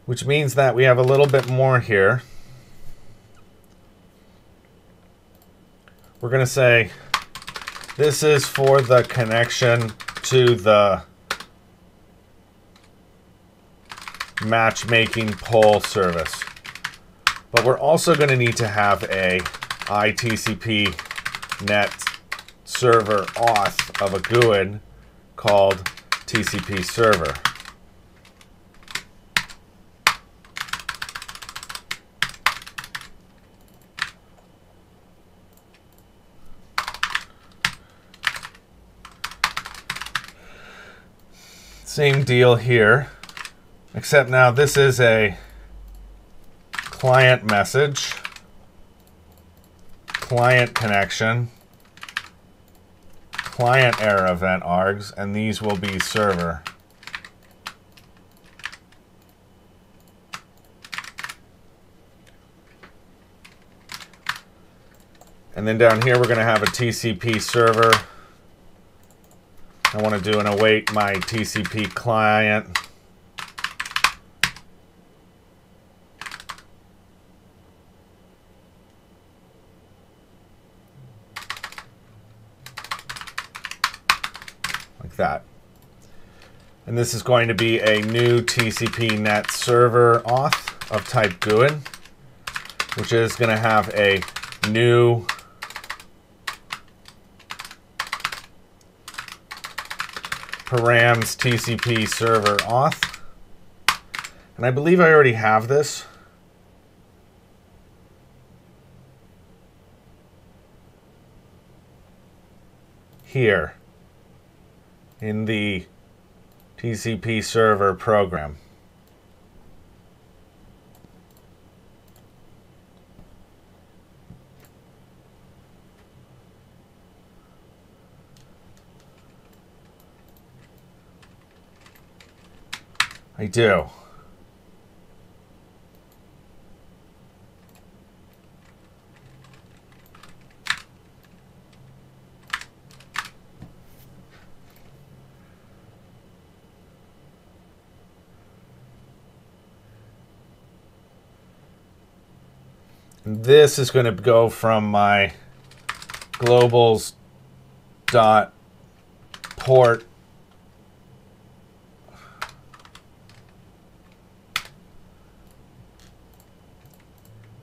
which means that we have a little bit more here. We're going to say this is for the connection to the matchmaking poll service. But we're also going to need to have a ITCP net server auth of a GUID called TCP server. Same deal here, except now this is a client message, client connection, client error event args, and these will be server. And then down here we're going to have a TCP server. I want to do an await my TCP client. Like that. And this is going to be a new TCP net server auth of type GUID, which is going to have a new params TCP server auth. And I believe I already have this. here in the TCP server program. I do. This is going to go from my globals dot port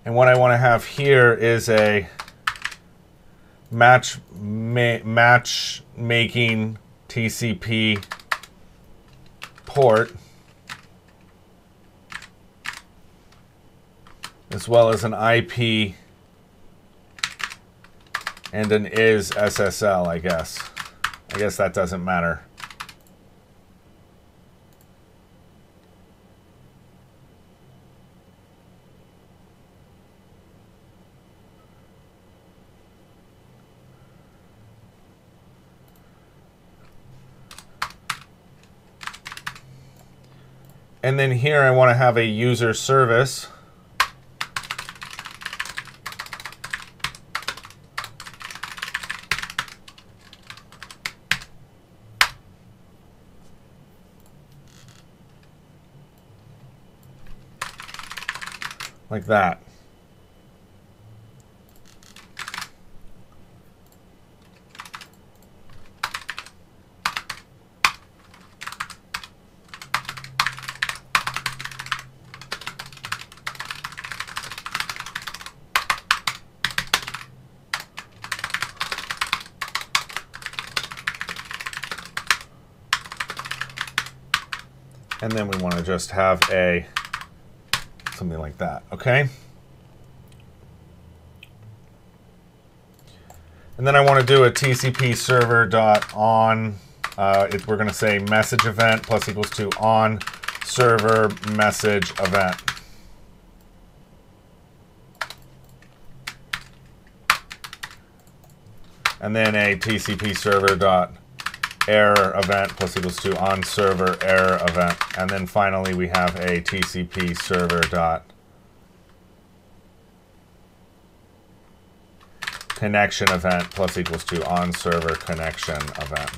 and what I want to have here is a matchmaking TCP port, as well as an IP and an is SSL, I guess. I guess that doesn't matter. And then here I want to have a user service. Like that. And then we want to just have a something like that, okay? And then I want to do a TCP server dot on. We're going to say message event plus equals to on server message event. And then a TCP server dot error event plus equals to on server error event. And then finally we have a TCP server dot connection event plus equals to on server connection event.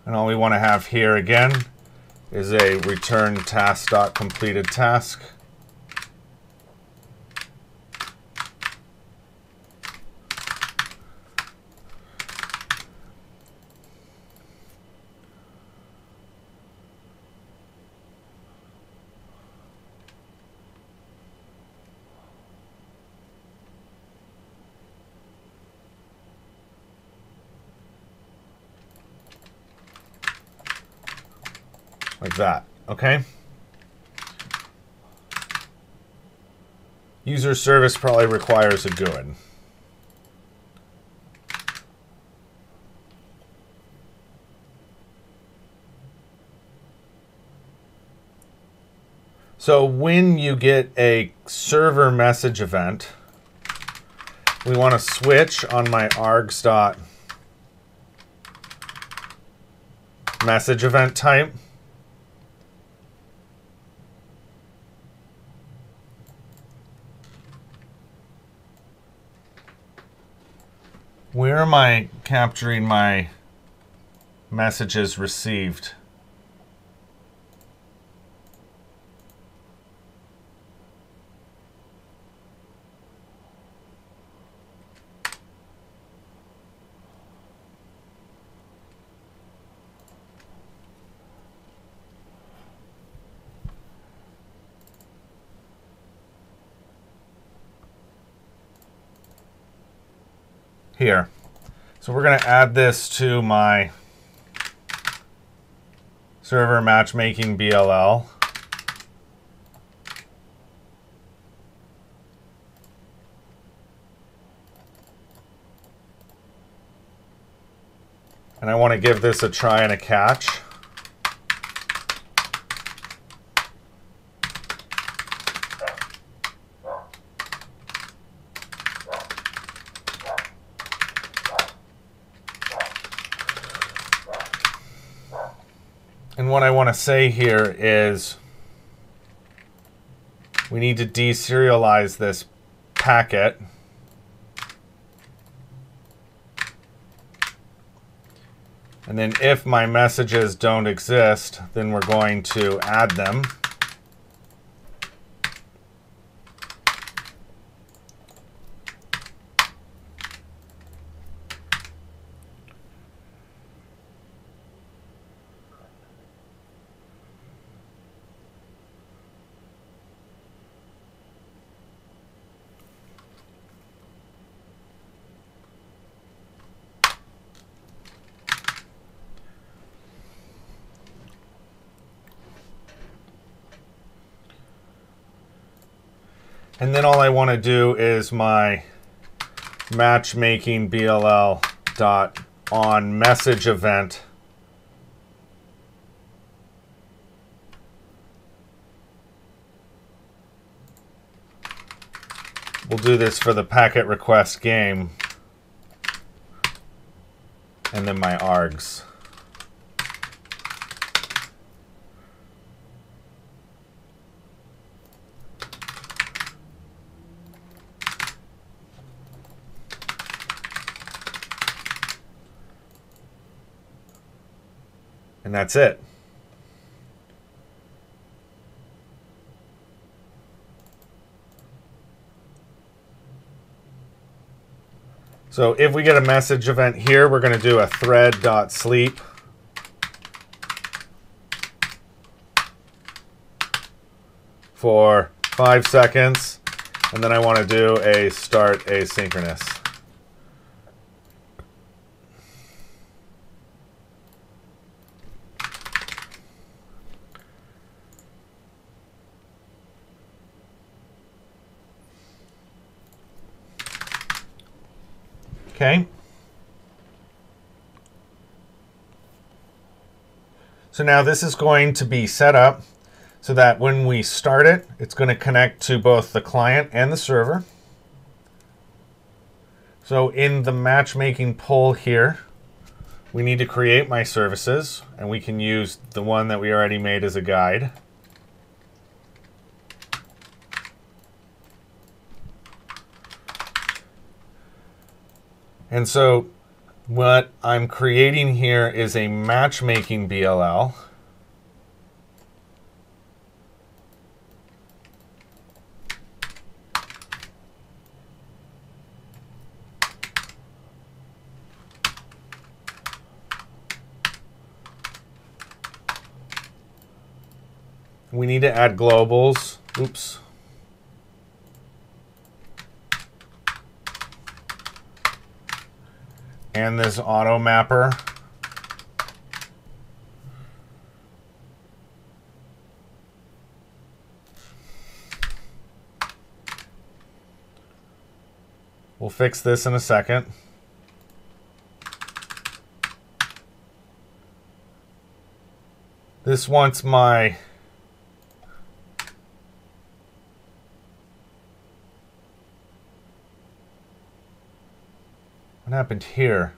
And all we want to have here again is a return task.completed task. Like that, okay? User service probably requires a GUID. So when you get a server message event, we want to switch on my args.message event type. Where am I capturing my messages received? here. So we're going to add this to my server matchmaking BLL. And I want to give this a try and a catch. And what I want to say here is we need to deserialize this packet. And then if my messages don't exist, then we're going to add them. And then all I want to do is my matchmaking BLL dot on message event we'll do this for the packet request game and then my args. And that's it. So if we get a message event here, we're going to do a thread.sleep. For 5 seconds. And then I want to do a start asynchronous. Okay. So now this is going to be set up so that when we start it, it's going to connect to both the client and the server. So in the matchmaking poll here, we need to create my services, and we can use the one that we already made as a guide. And so what I'm creating here is a matchmaking BLL. We need to add globals. Oops. And this auto mapper. We'll fix this in a second. This wants my what happened here?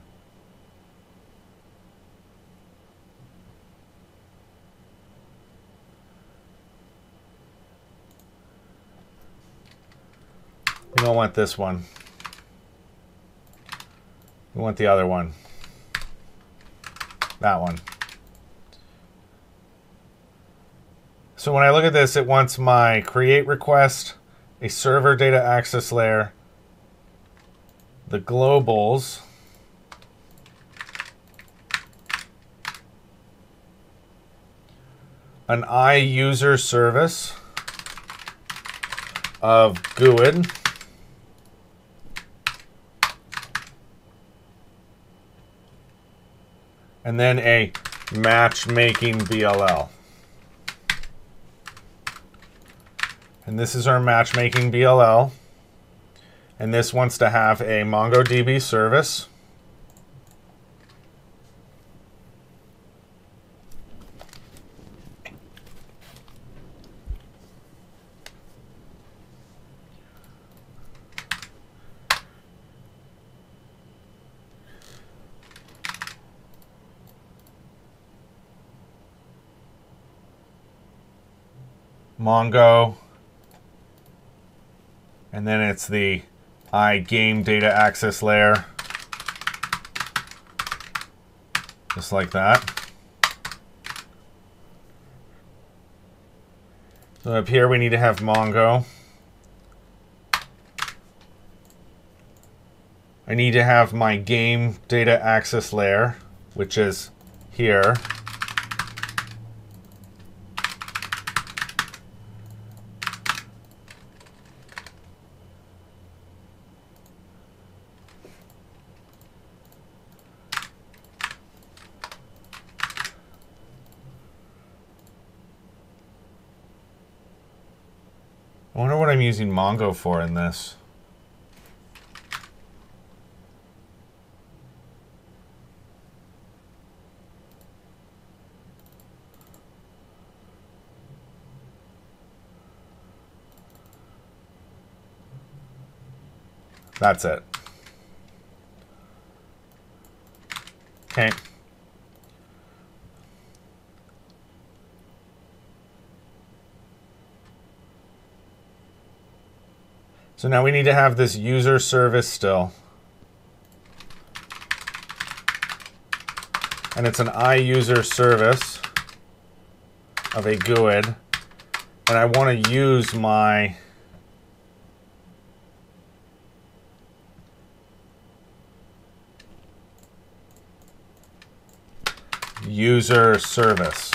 We don't want this one. We want the other one. That one. So when I look at this, it wants my create request, a server data access layer, the globals, an iUser service of GUID, and then a matchmaking BLL. And this is our matchmaking BLL. And this wants to have a MongoDB service. Mongo, and then it's the game data access layer, just like that. So up here we need to have Mongo. I need to have my game data access layer, which is here. I wonder what I'm using Mongo for in this. That's it. Okay. So now we need to have this user service still. And it's an iUser service of a GUID. And I want to use my user service.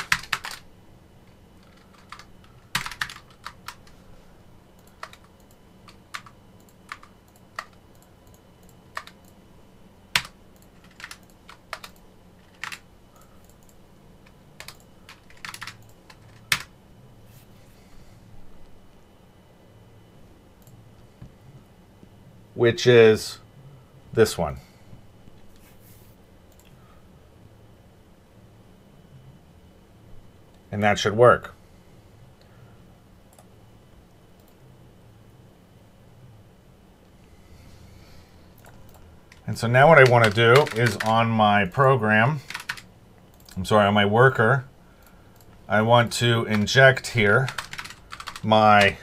Which is this one. And that should work. And so now what I want to do is on my program, on my worker, I want to inject here my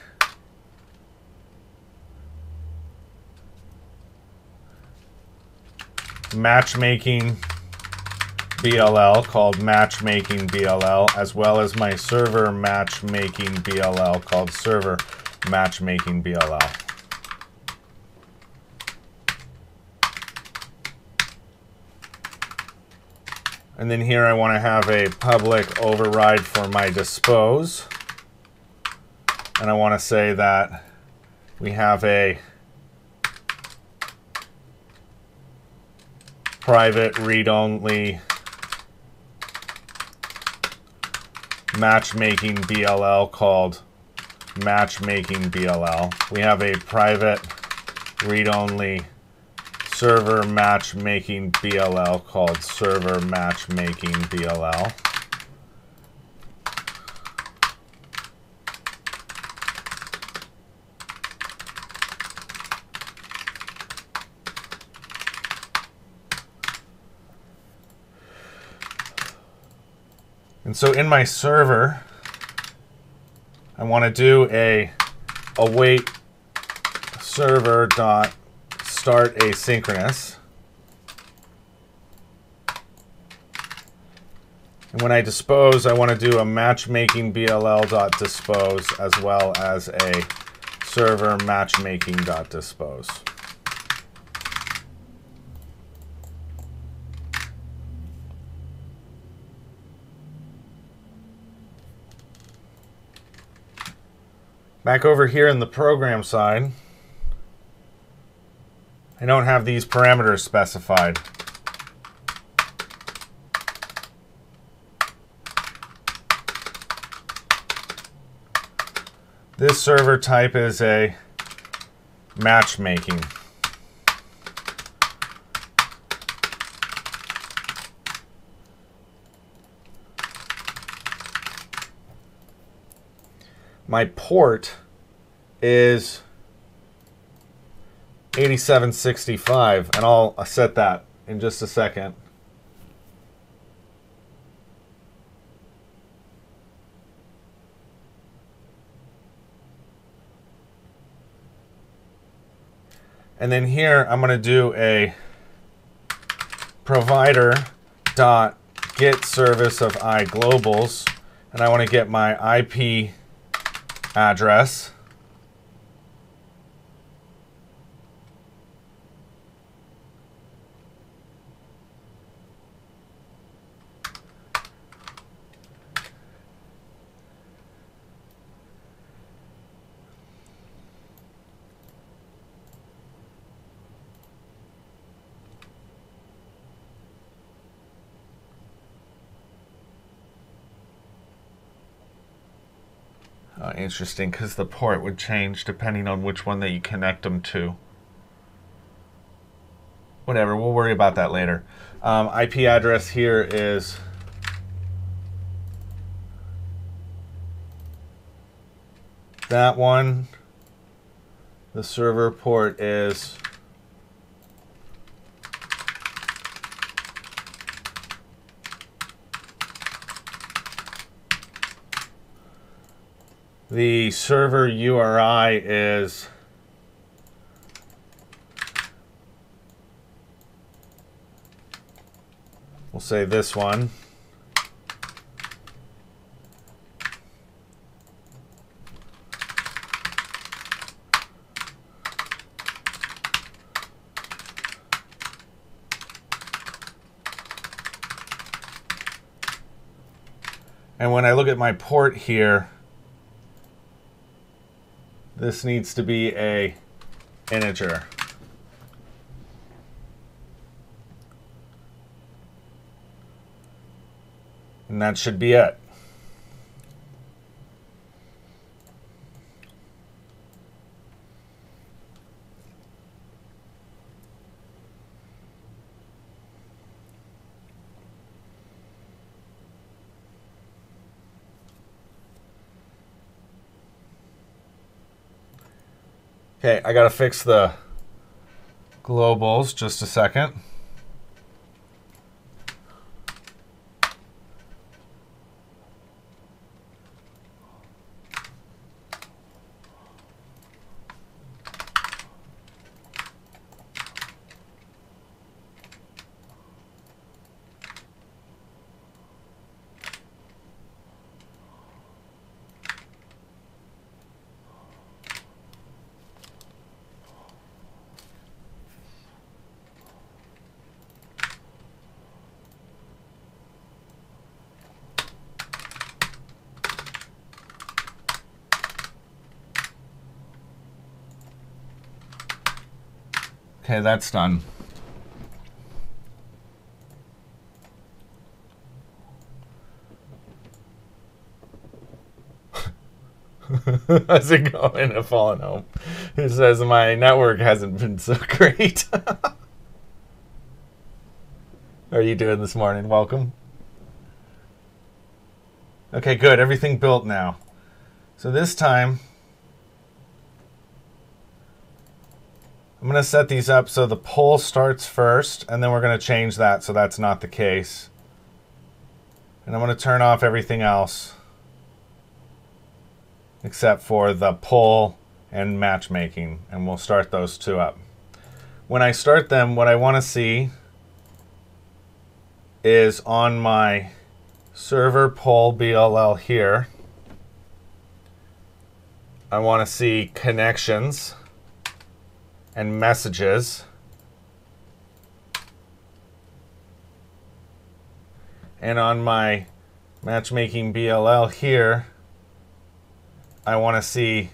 matchmaking BLL called matchmaking BLL, as well as my server matchmaking BLL called server matchmaking BLL. And then here I want to have a public override for my dispose. And I want to say that we have a private read-only matchmaking BLL called matchmaking BLL. We have a private read-only server matchmaking BLL called server matchmaking BLL. And so in my server, I want to do a await server dot start asynchronous. And when I dispose, I want to do a matchmaking BLL dot dispose as well as a server matchmaking dot dispose. Back over here in the program side, I don't have these parameters specified. This server type is a matchmaking. My port is 8765, and I'll set that in just a second. And then here I'm going to do a provider dot get service of iglobals, and I want to get my IP address. Interesting, because the port would change depending on which one that you connect them to. Whatever, we'll worry about that later. IP address here is that one. The server port is the server URI is we'll say this one. And when I look at my port here, this needs to be a integer. And that should be it. Okay, I gotta fix the globals just a second. Okay, that's done. How's it going at Fallen Home? It says my network hasn't been so great. How are you doing this morning? Welcome. Okay, good. Everything built now. So this time, I'm going to set these up so the poll starts first, and then we're going to change that so that's not the case. And I'm going to turn off everything else except for the poll and matchmaking, and we'll start those two up. When I start them, what I want to see is on my server poll BLL here, I want to see connections and messages. And on my matchmaking BLL here, I want to see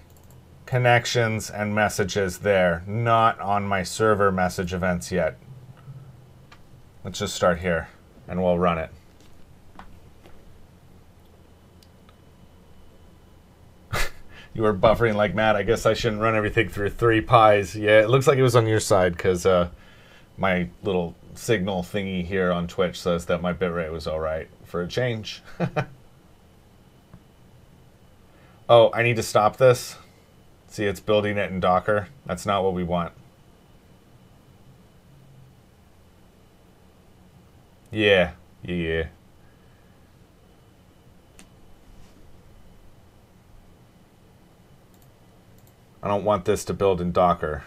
connections and messages there, not on my server message events yet. Let's just start here and we'll run it. You were buffering like mad. I guess I shouldn't run everything through 3 pies. Yeah, it looks like it was on your side because my little signal thingy here on Twitch says that my bitrate was all right for a change. Oh, I need to stop this. See, it's building it in Docker. That's not what we want. Yeah. I don't want this to build in Docker.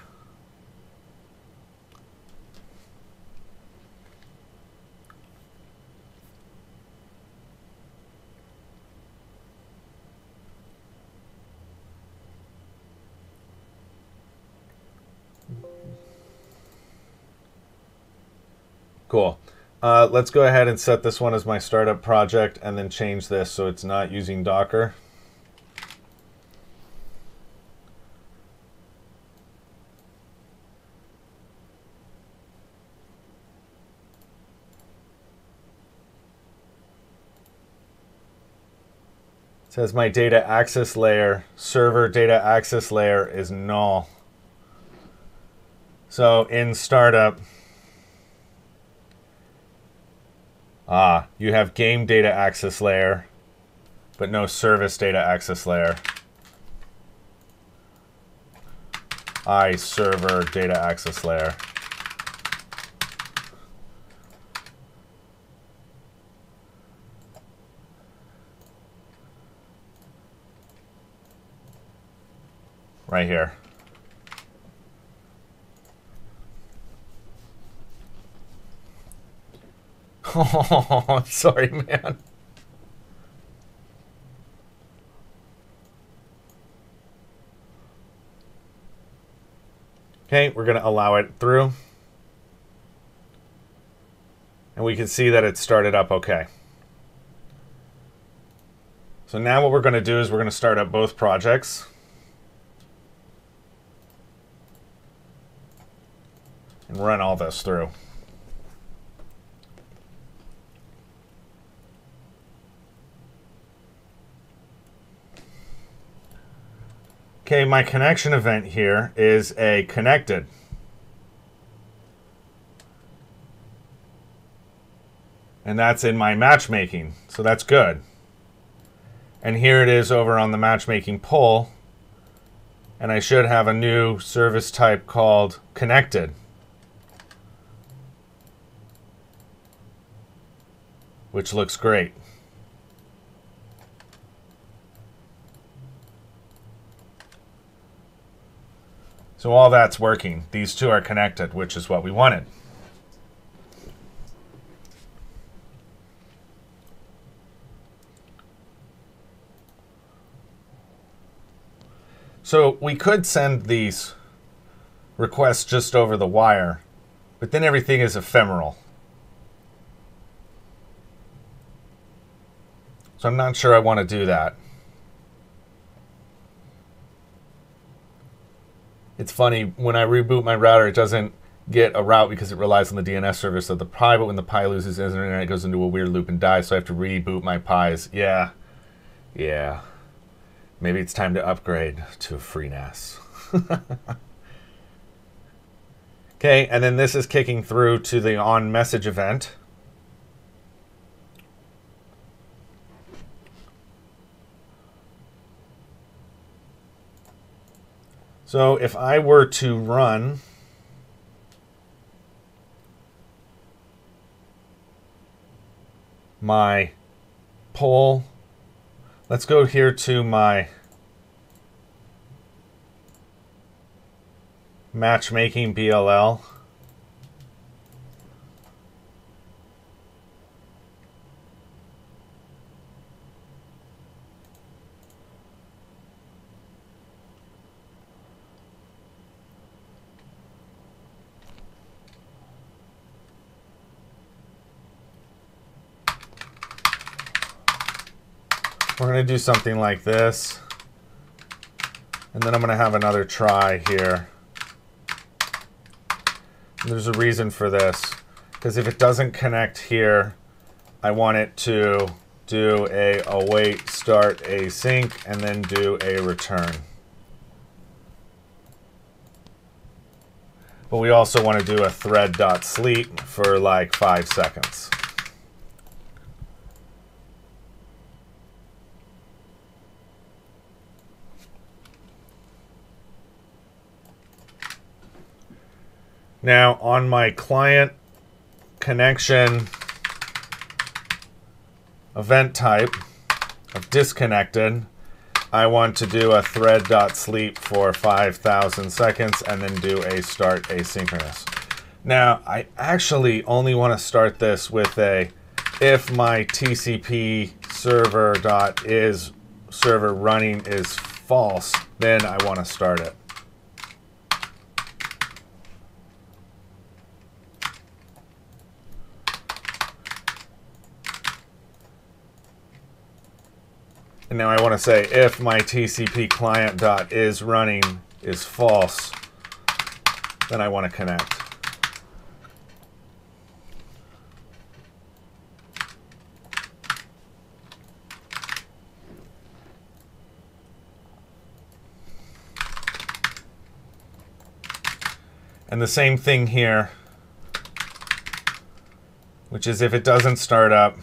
Cool. Let's go ahead and set this one as my startup project and then change this so it's not using Docker. It says my data access layer, server data access layer is null. So in startup, you have game data access layer, but no service data access layer. Server data access layer. Right here. Oh, I'm sorry, man. Okay, we're going to allow it through. And we can see that it started up okay. So now what we're going to do is we're going to start up both projects. And run all this through. Okay, my connection event here is a connected. And that's in my matchmaking, so that's good. And here it is over on the matchmaking poll. And I should have a new service type called connected. Which looks great. So all that's working. These two are connected, which is what we wanted. So we could send these requests just over the wire, but then everything is ephemeral. So I'm not sure I want to do that. It's funny, when I reboot my router, it doesn't get a route because it relies on the DNS service of the Pi, but when the Pi loses internet, it goes into a weird loop and dies, so I have to reboot my Pis. Yeah. Maybe it's time to upgrade to FreeNAS. Okay, and then this is kicking through to the onMessage event. So if I were to run my poll, let's go here to my matchmaking BLL. We're going to do something like this. And then I'm going to have another try here. And there's a reason for this. Because if it doesn't connect here, I want it to do a await start async, and then do a return. But we also want to do a thread.sleep for like 5 seconds. Now on my client connection event type of disconnected, I want to do a thread.sleep for 5,000 seconds and then do a start asynchronous. Now, I actually only want to start this with a if my TCP server.is server running is false, then I want to start it. And now I want to say if my TCP client.is running is false, then I want to connect. And the same thing here, which is if it doesn't start up,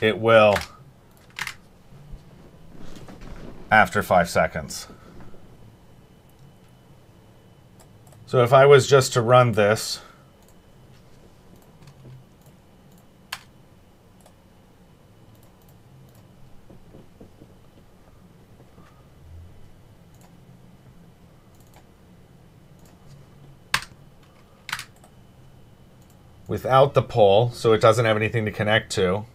it will after 5 seconds. So if I was just to run this, without the poll, so it doesn't have anything to connect to,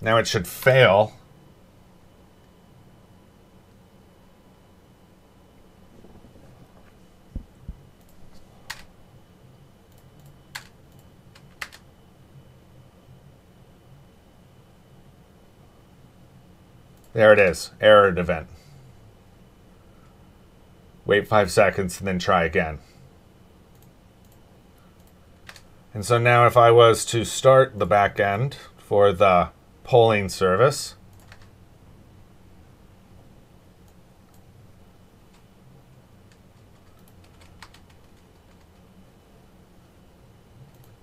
now it should fail. There it is, error event. Wait 5 seconds and then try again. And so now if I was to start the back end for the polling service,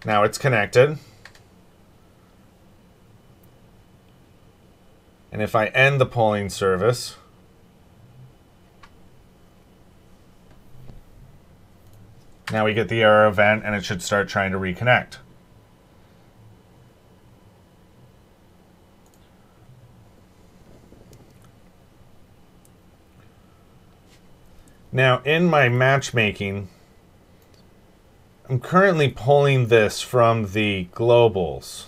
now it's connected. And if I end the polling service, now we get the error event and it should start trying to reconnect. Now in my matchmaking, I'm currently pulling this from the globals.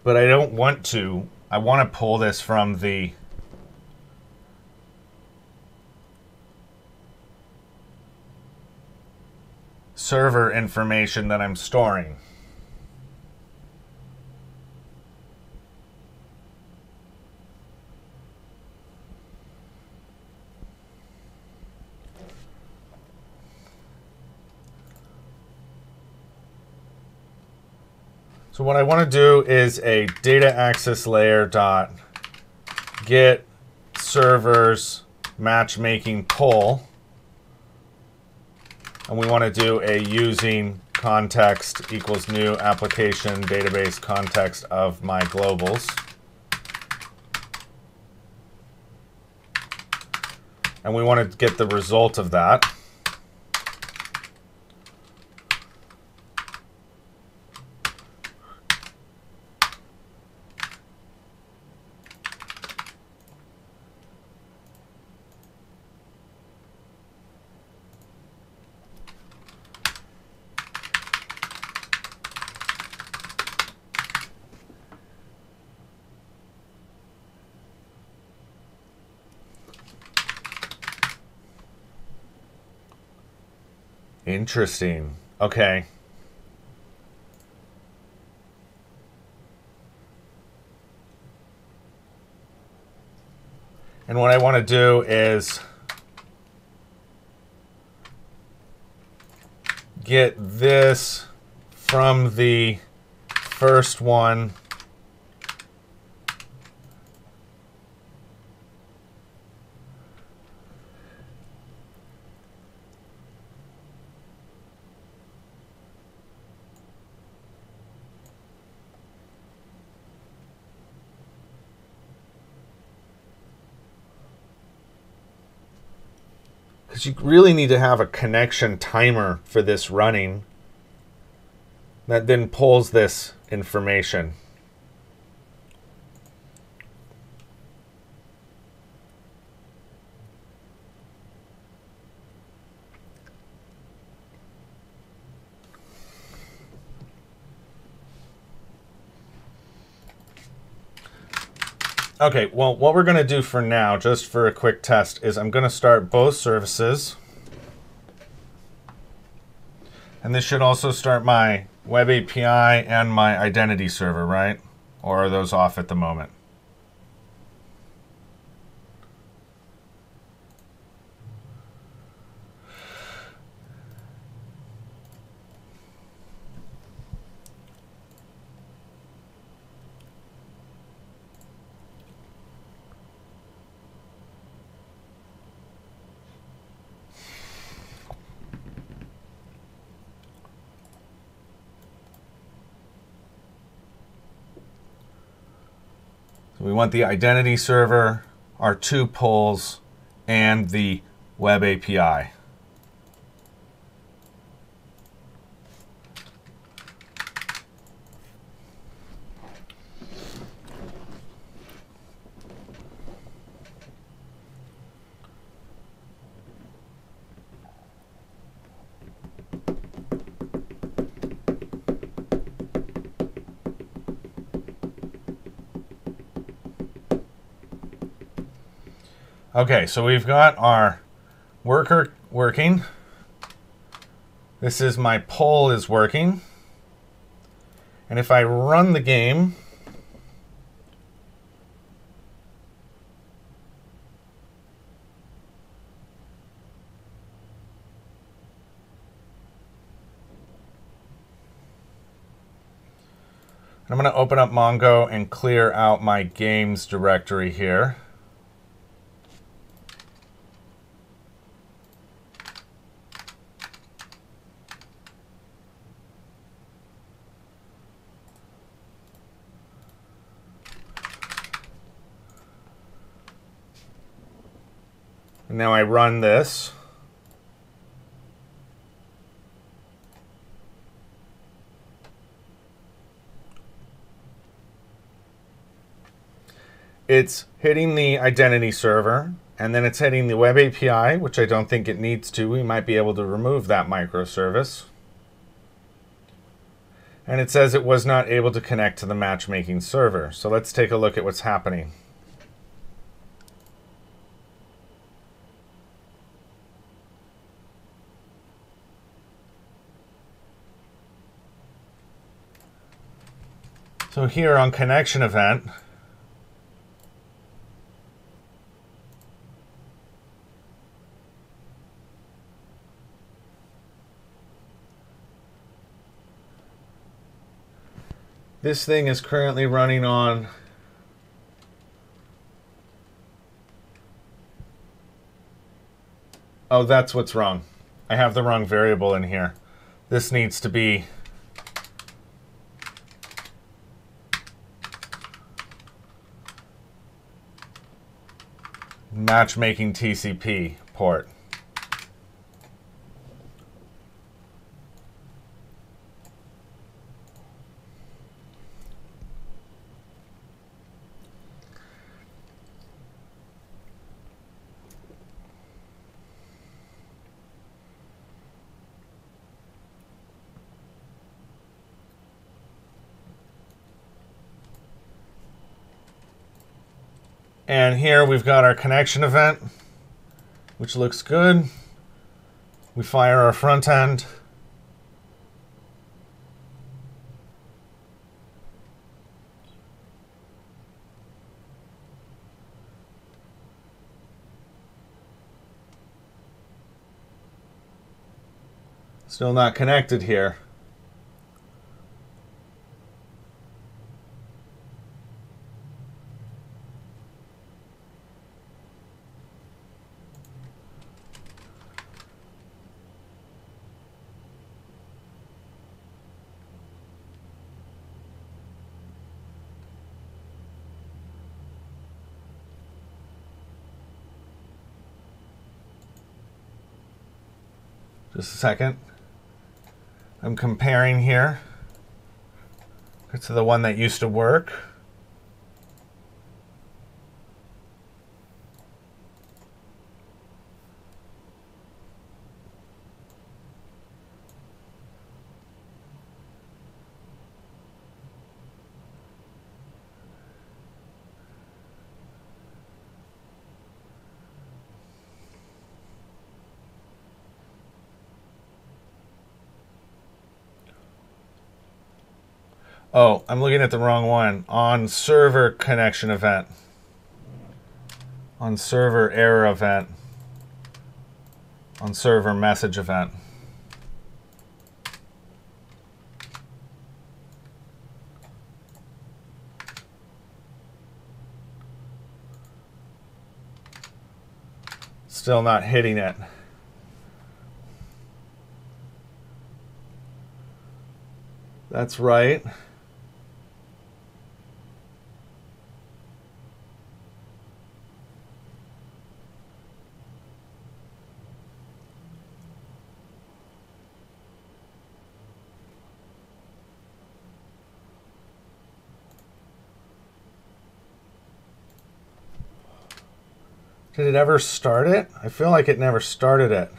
But I don't want to. I want to pull this from the server information that I'm storing. So what I want to do is a data access layer dot get servers matchmaking poll. And we want to do a using context equals new application database context of my globals. And we want to get the result of that. Interesting. Okay. And what I want to do is get this from the first one. Because you really need to have a connection timer for this running that then pulls this information. Okay, well, what we're going to do for now, just for a quick test, is I'm going to start both services. And this should also start my web API and my identity server, right? Or are those off at the moment? We want the identity server, our two pulls, and the web API. Okay, so we've got our worker working. This is my poll is working. And if I run the game, I'm going to open up Mongo and clear out my games directory here. And now I run this. It's hitting the identity server, and then it's hitting the web API, which I don't think it needs to. We might be able to remove that microservice. And it says it was not able to connect to the matchmaking server. So let's take a look at what's happening. So here on connection event, this thing is currently running on oh, that's what's wrong. I have the wrong variable in here. This needs to be matchmaking TCP port. And here we've got our connection event, which looks good. We fire our front end. Still not connected here. Just a second. I'm comparing here to the one that used to work. Oh, I'm looking at the wrong one. On server connection event. On server error event. On server message event. Still not hitting it. That's right. Did it ever start it? I feel like it never started it.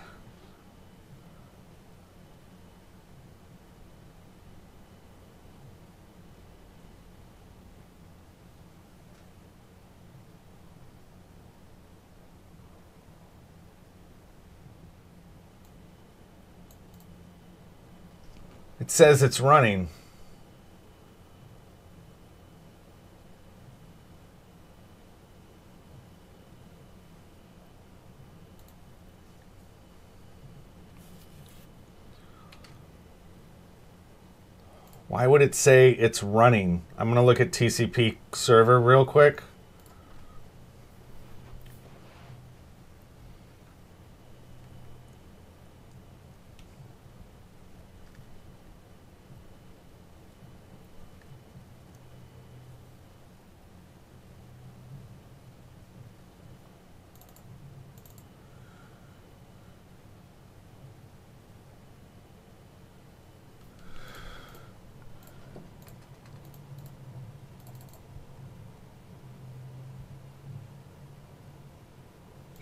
It says it's running. Why would it say it's running? I'm going to look at TCP server real quick.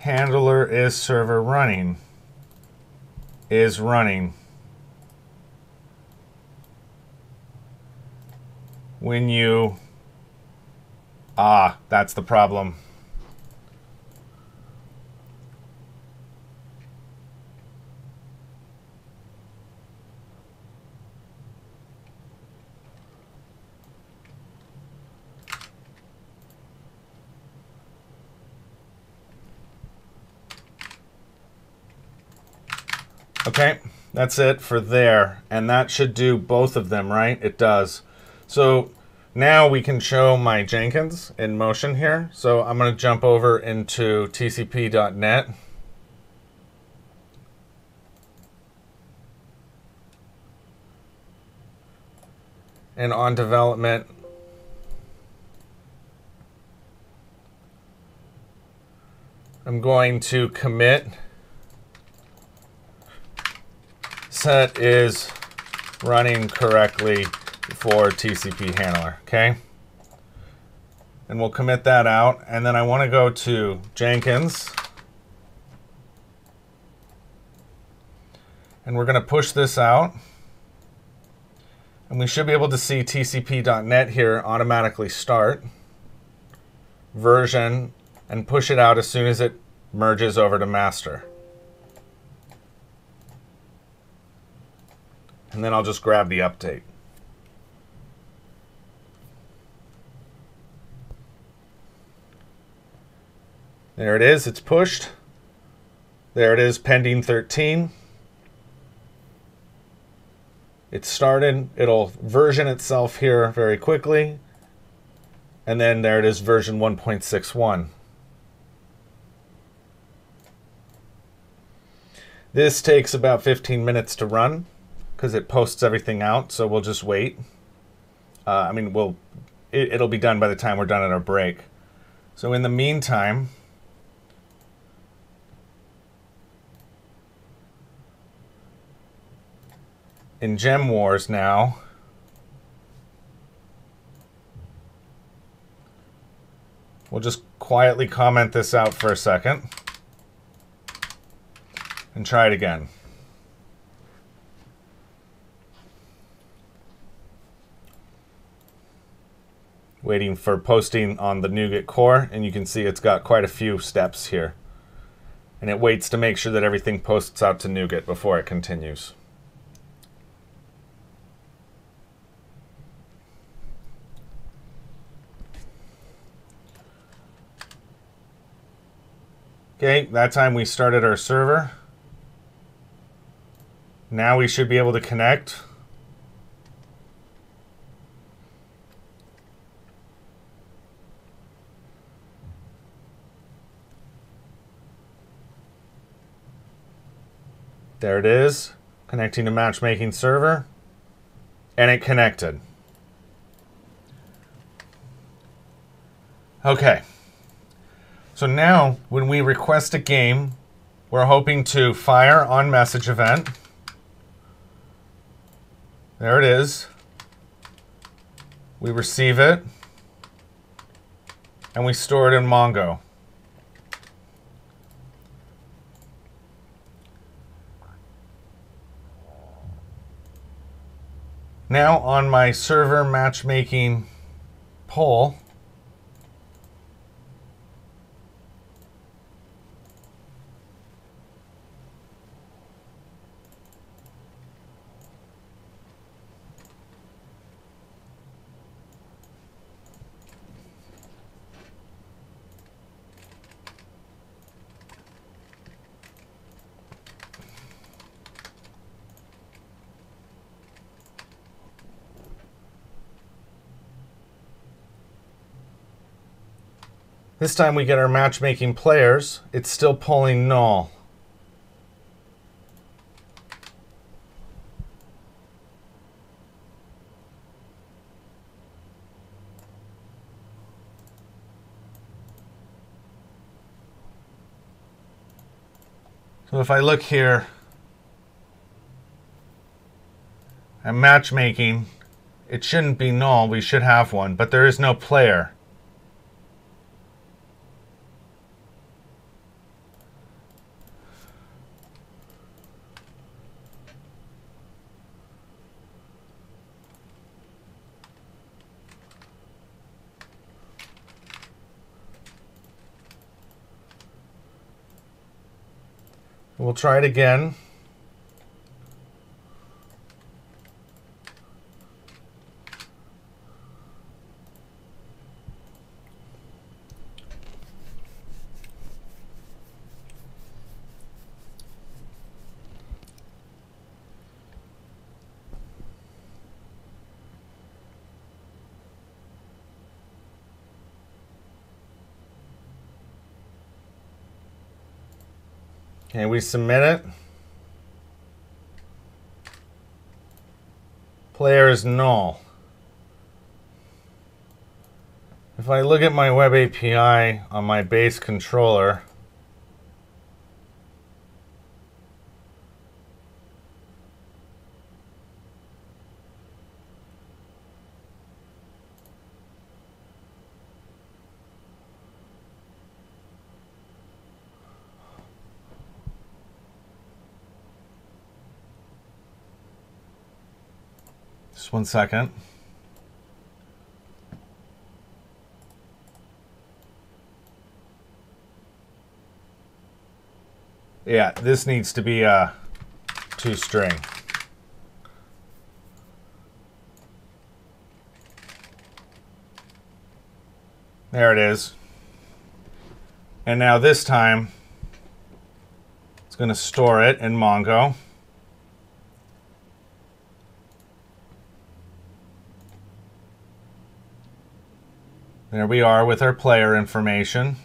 Handler is server running. Is running. When you... that's the problem. Okay, that's it for there. And that should do both of them, right? It does. So now we can show my Jenkins in motion here. So I'm going to jump over into tcp.net. And on development, I'm going to commit set is running correctly for TCP handler, okay? And we'll commit that out. And then I want to go to Jenkins. And we're going to push this out. And we should be able to see tcp.net here automatically start, version, and push it out as soon as it merges over to master. And then I'll just grab the update. There it is, it's pushed. There it is, pending 13. It's started. It'll version itself here very quickly. And then there it is, version 1.61. This takes about 15 minutes to run because it posts everything out, so we'll just wait. It'll be done by the time we're done at our break. So in the meantime, in Gem Wars now, we'll just quietly comment this out for a second and try it again. Waiting for posting on the NuGet core, and you can see it's got quite a few steps here. And it waits to make sure that everything posts out to NuGet before it continues. Okay, that time we started our server. Now we should be able to connect. There it is, connecting to Matchmaking server, and it connected. Okay, so now when we request a game, we're hoping to fire on message event. There it is. We receive it, and we store it in Mongo. Now on my server matchmaking poll, this time we get our matchmaking players. It's still polling null. So if I look here at matchmaking, it shouldn't be null. We should have one, but there is no player. We'll try it again. Okay, we submit it. Player is null. If I look at my web API on my base controller, just 1 second. Yeah, this needs to be a toString. There it is. And now this time, it's going to store it in Mongo. There we are with our player information.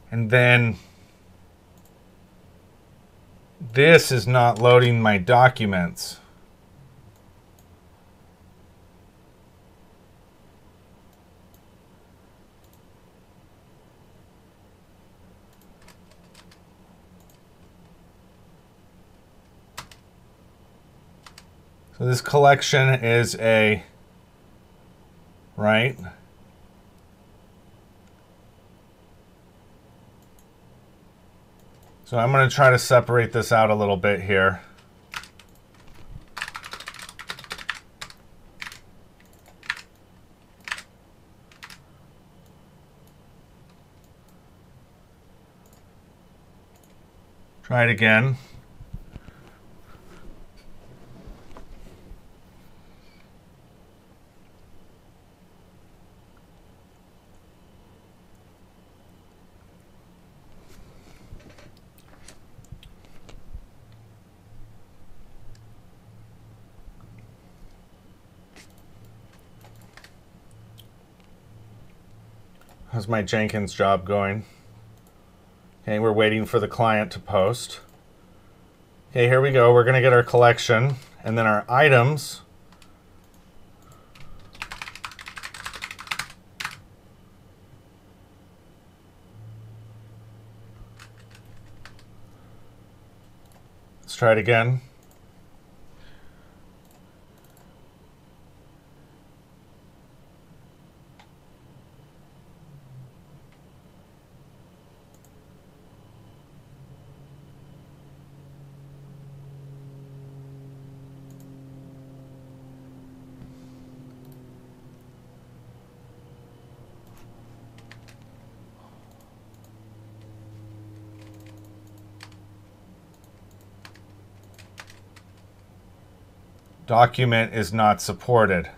And then this is not loading my documents. So this collection is a, right? So I'm going to try to separate this out a little bit here. Try it again. How's my Jenkins job going? Okay, we're waiting for the client to post. Okay, here we go. We're going to get our collection and then our items. Let's try it again. Document is not supported.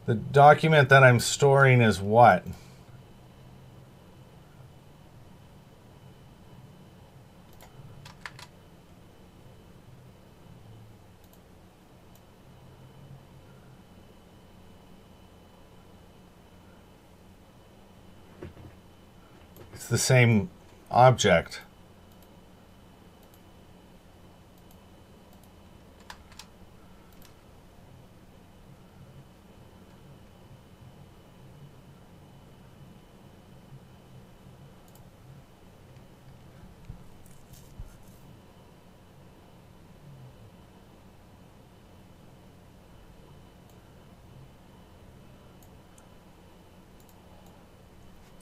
The document that I'm storing is what? It's the same object.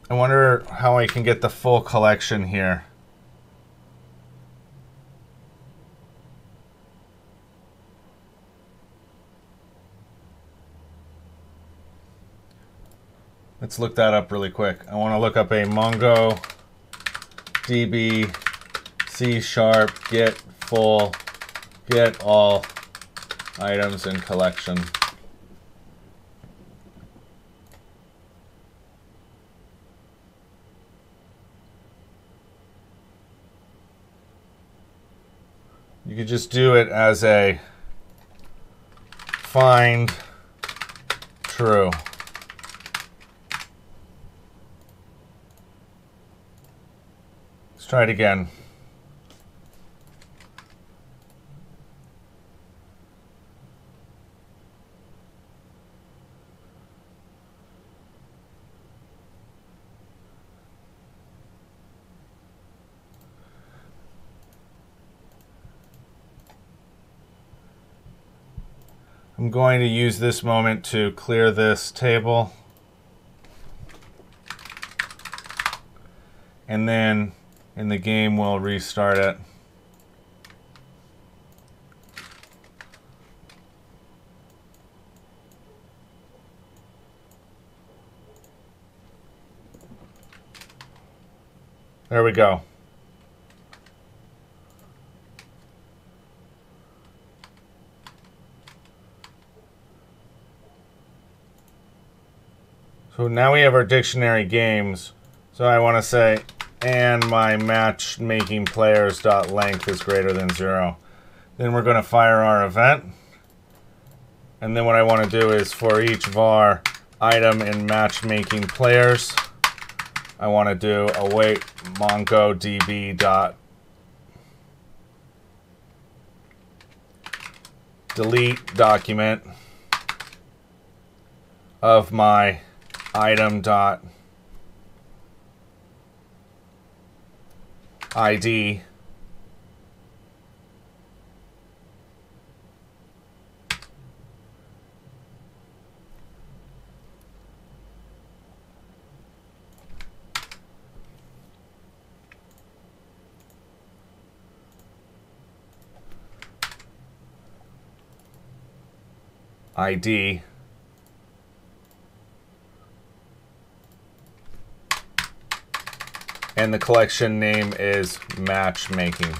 I wonder how I can get the full collection here. Let's look that up really quick. I want to look up a MongoDB C# get full get all items in collection. You could just do it as a find true. Let's try it again. I'm going to use this moment to clear this table. And then in the game, we'll restart it. There we go. So now we have our dictionary games. So I want to say, and my matchmaking players.length is greater than 0. Then we're going to fire our event. And then what I want to do is for each var item in matchmaking players, I want to do await mongodb dot delete document of my item dot ID ID and the collection name is Matchmaking.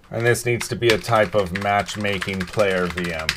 And this needs to be a type of matchmaking player VM.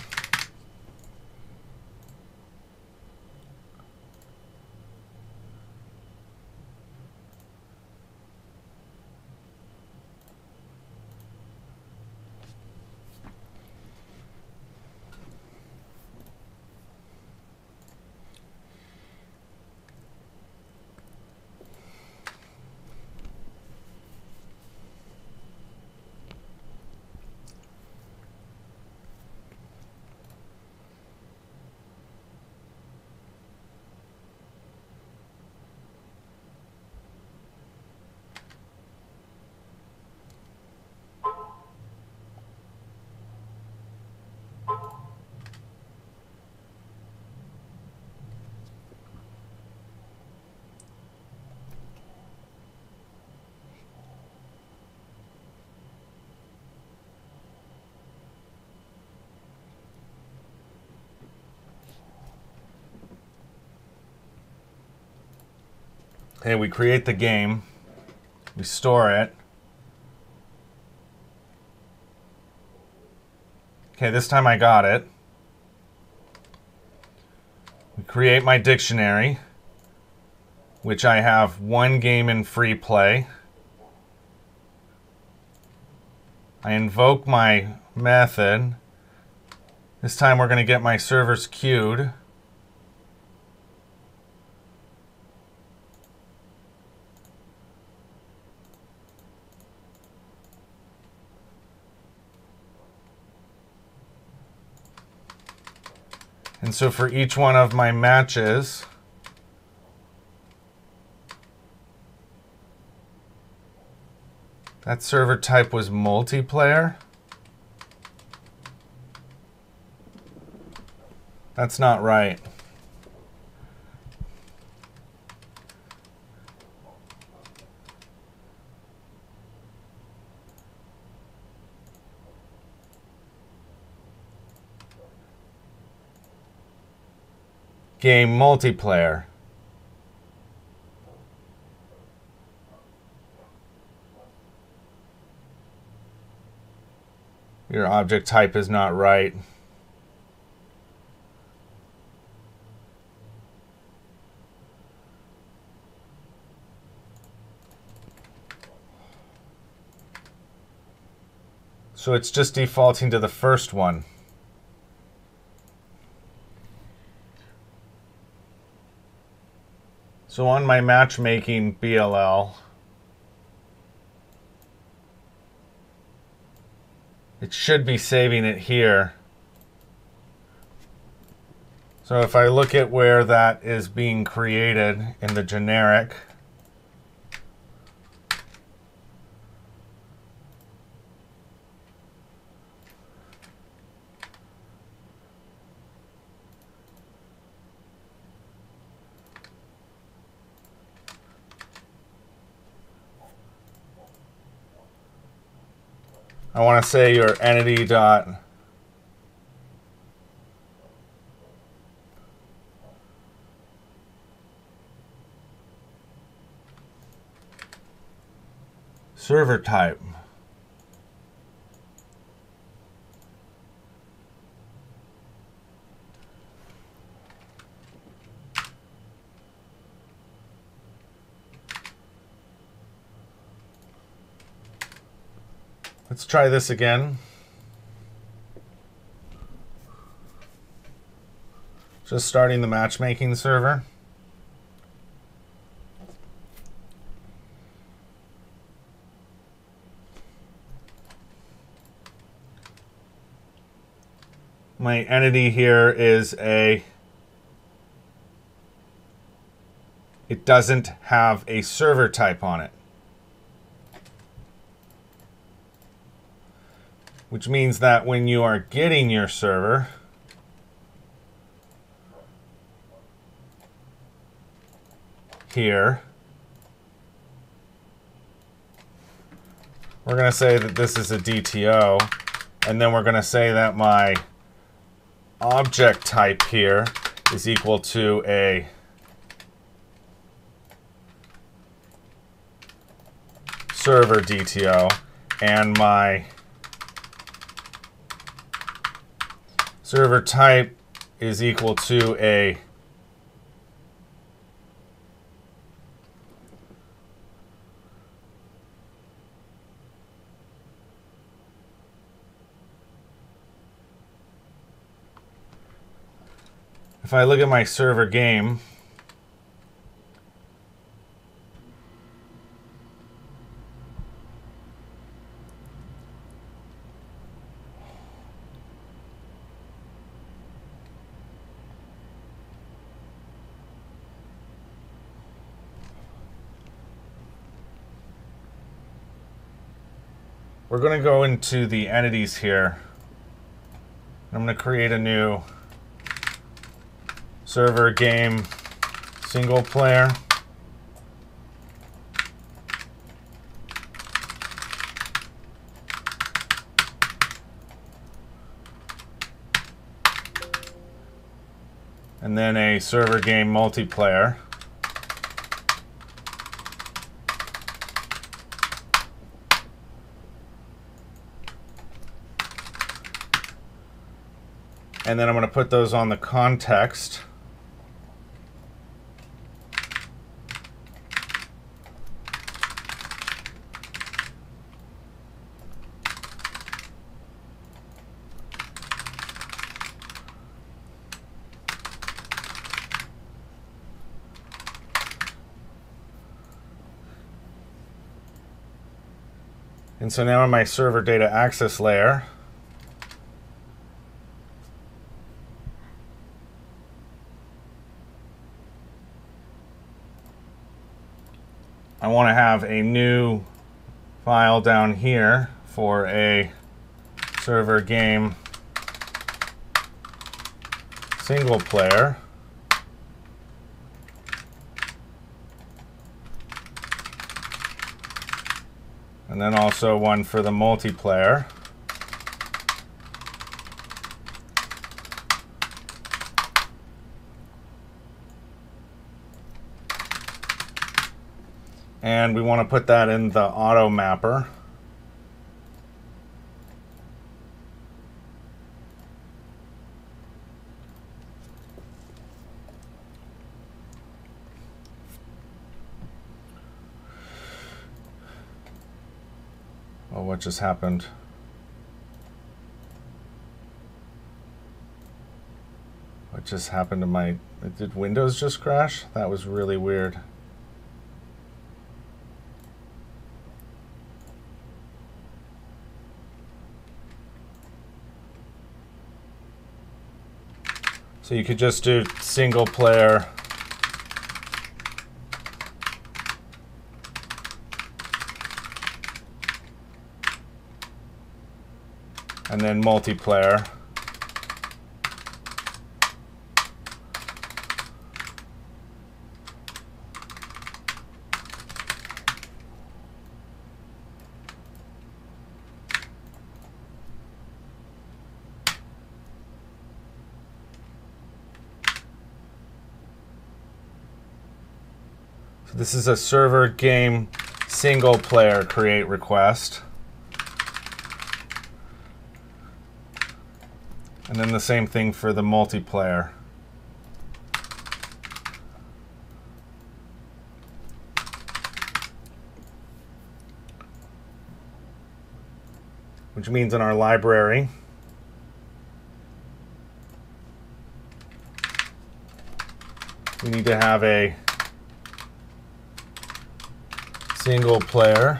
Okay, we create the game, we store it. Okay, this time I got it. We create my dictionary, which I have one game in free play. I invoke my method. This time we're going to get my servers queued. And so for each one of my matches, that server type was multiplayer. That's not right. Game multiplayer. Your object type is not right. So it's just defaulting to the first one. So on my matchmaking BLL, it should be saving it here. So if I look at where that is being created in the generic, I want to say your entity dot server type. Let's try this again. Just starting the matchmaking server. My entity here is it doesn't have a server type on it. Which means that when you are getting your server, here, we're going to say that this is a DTO, and then we're going to say that my object type here is equal to a server DTO, and my server type is equal to a if I look at my server game, we're going to go into the entities here. I'm going to create a new server game single player. And then a server game multiplayer. And then I'm going to put those on the context. And so now in my server data access layer, I want to have a new file down here for a server game single player. And then also one for the multiplayer. And we want to put that in the auto mapper. Oh, what just happened? What just happened to my... Did Windows just crash? That was really weird. So you could just do single player and then multiplayer. So this is a server game single player create request. And then the same thing for the multiplayer. Which means in our library, we need to have a single player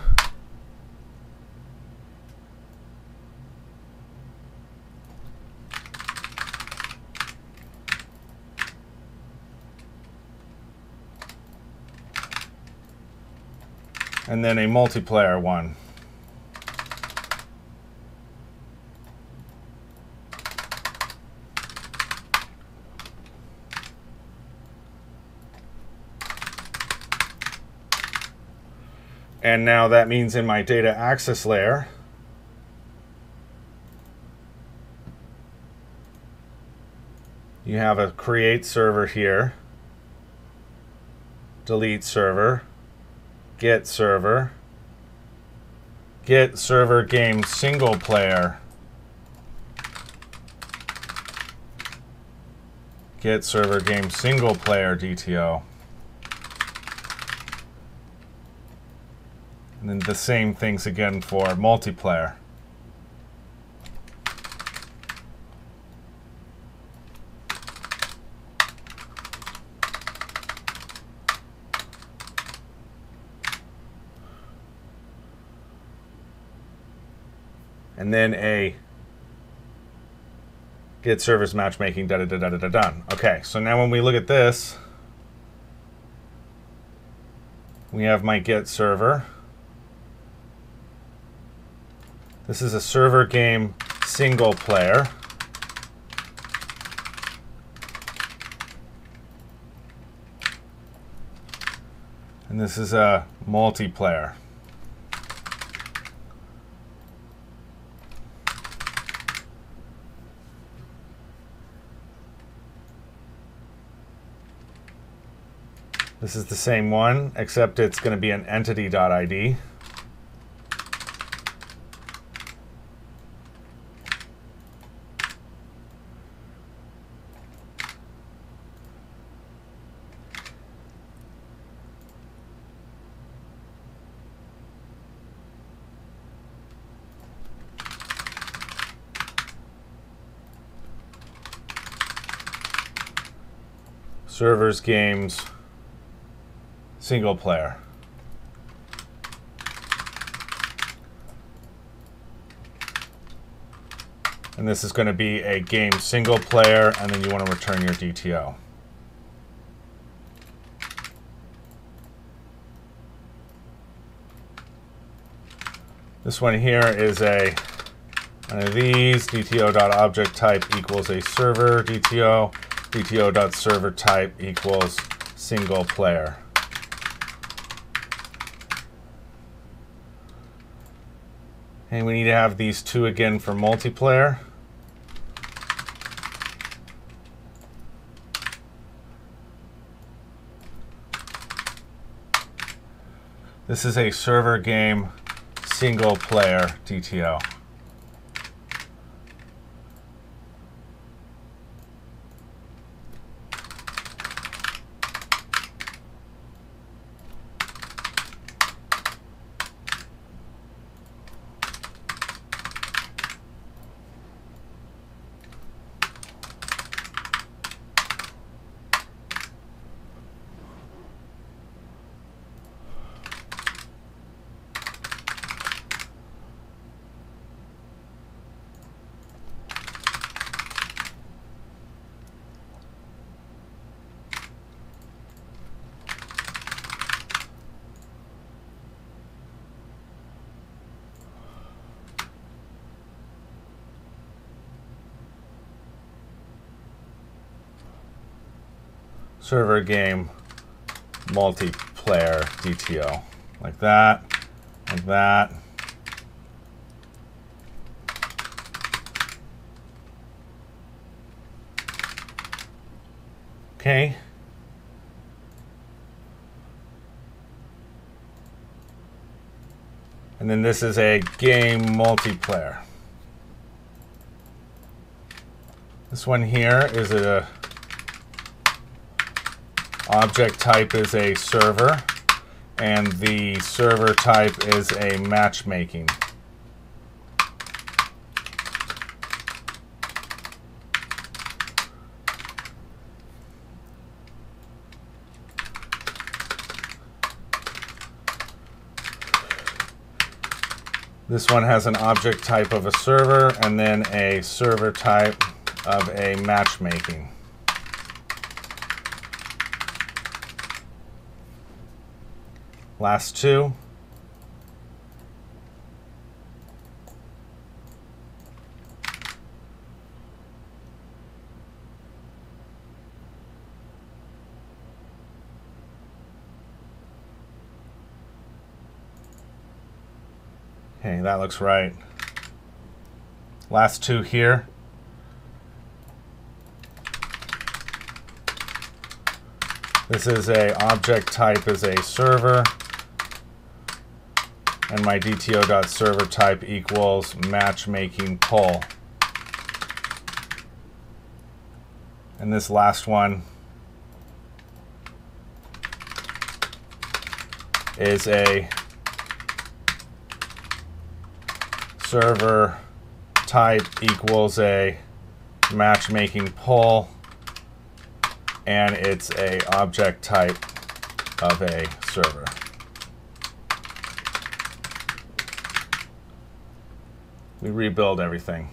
and then a multiplayer one. And now that means in my data access layer, you have a create server here, delete server, get server game single player, get server game single player DTO. And then the same things again for multiplayer. And then a get servers matchmaking done. Okay, so now when we look at this, we have my get server. This is a server game single player. And this is a multiplayer. This is the same one, except it's going to be an entity.id. Servers games single player. And this is going to be a game single player, and then you want to return your DTO. This one here is one of these, DTO.object type equals a server DTO, DTO.server type equals single player. And we need to have these two again for multiplayer. This is a server game single player DTO. Server game multiplayer DTO. Like that, like that. Okay. And then this is a game multiplayer. This one here is a object type is a server, and the server type is a matchmaking. This one has an object type of a server and then a server type of a matchmaking. Last two. Okay, that looks right. Last two here. This is a object type is a server, and my DTO.server type equals matchmaking poll. And this last one is a server type equals a matchmaking poll, and it's a object type of a server. We rebuild everything.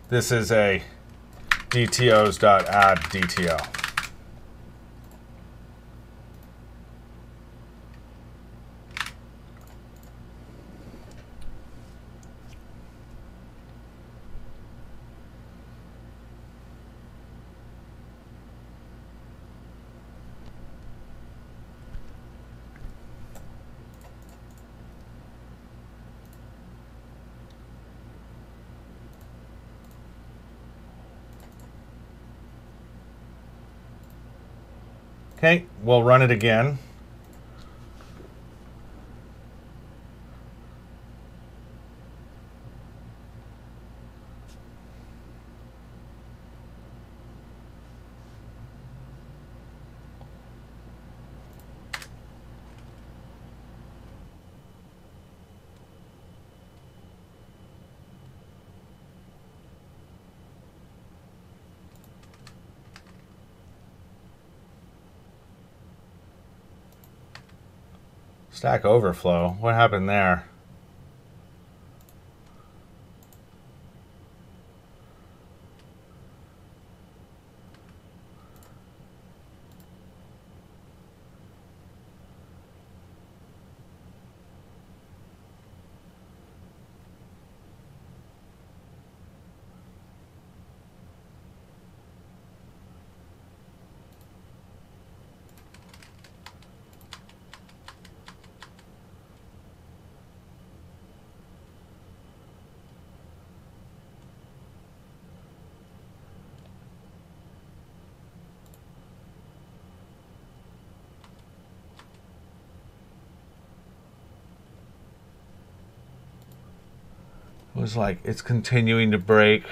This is a DTOs.add DTO. Okay, we'll run it again. Stack Overflow, what happened there? It was like it's continuing to break.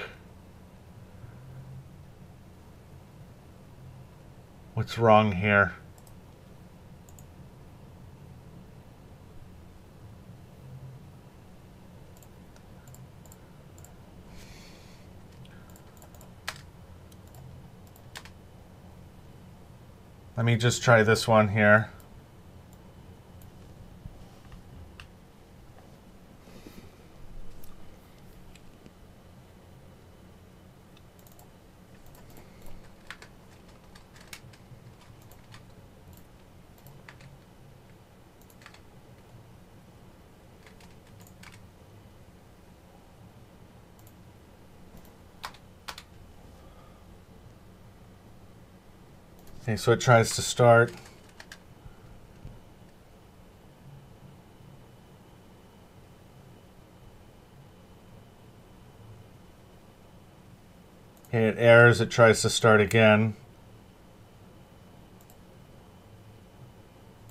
What's wrong here? Let me just try this one here. Okay, so it tries to start. Okay, it errors, it tries to start again.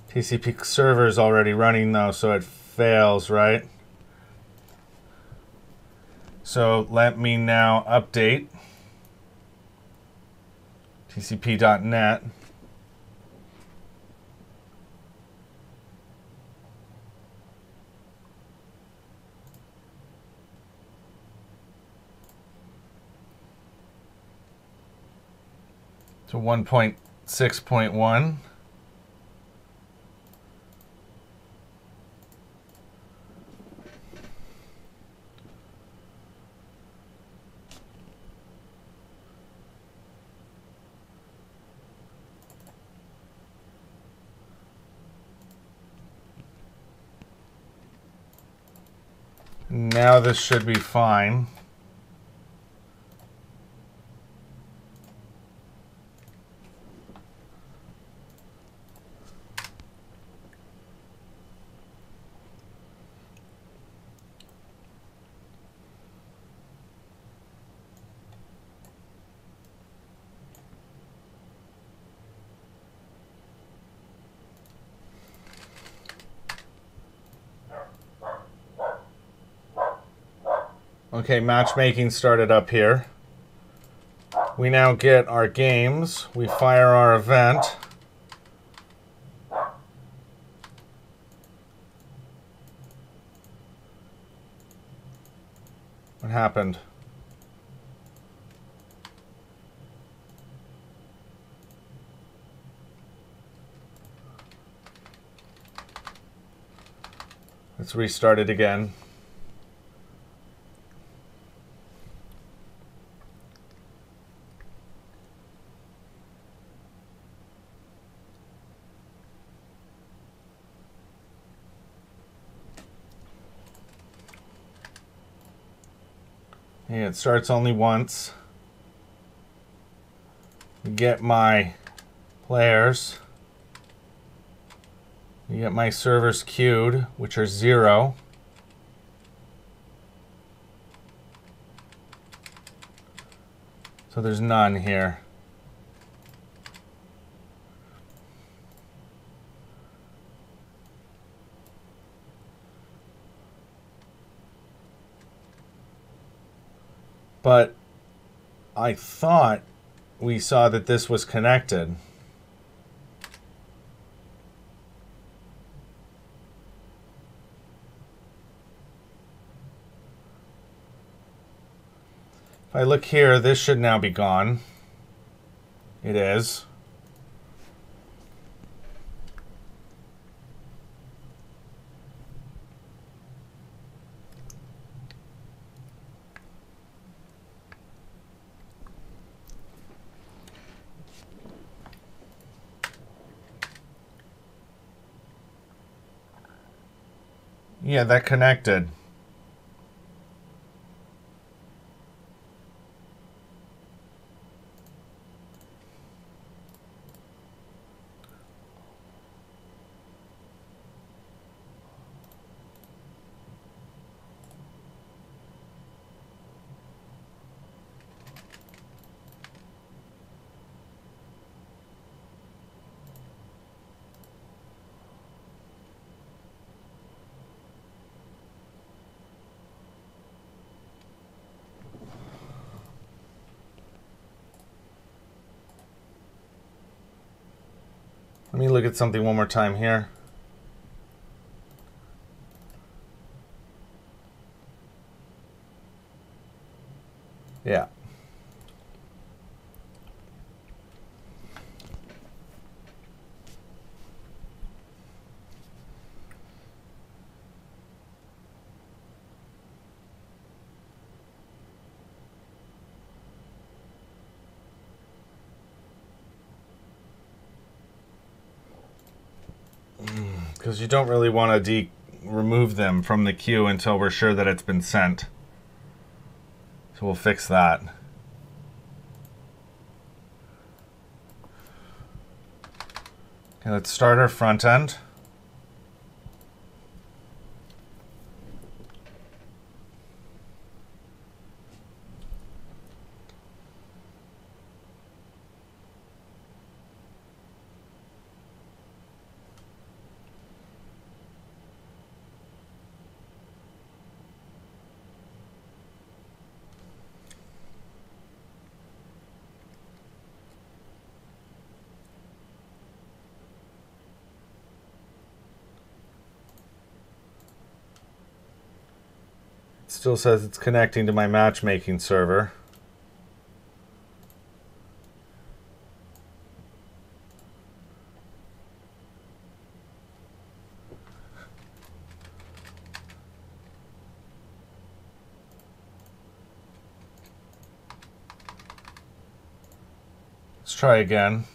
TCP server is already running though, so it fails, right? So let me now update tcp.net. to 1.6.1. Now this should be fine. Okay, matchmaking started up here. We now get our games. We fire our event. What happened? Let's restart it again. And it starts only once. Get my players. You get my servers queued, which are 0. So there's none here. But I thought we saw that this was connected. If I look here, this should now be gone. It is. Yeah, that connected. Let me look at something one more time here. Yeah. Because you don't really want to remove them from the queue until we're sure that it's been sent. So we'll fix that. Okay, let's start our front end. Still says it's connecting to my matchmaking server. Let's try again.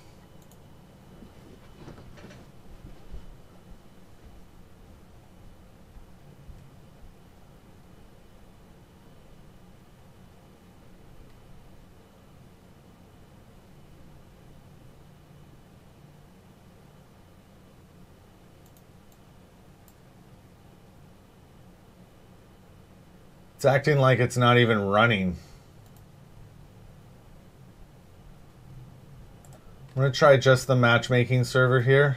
It's acting like it's not even running. I'm going to try just the matchmaking server here.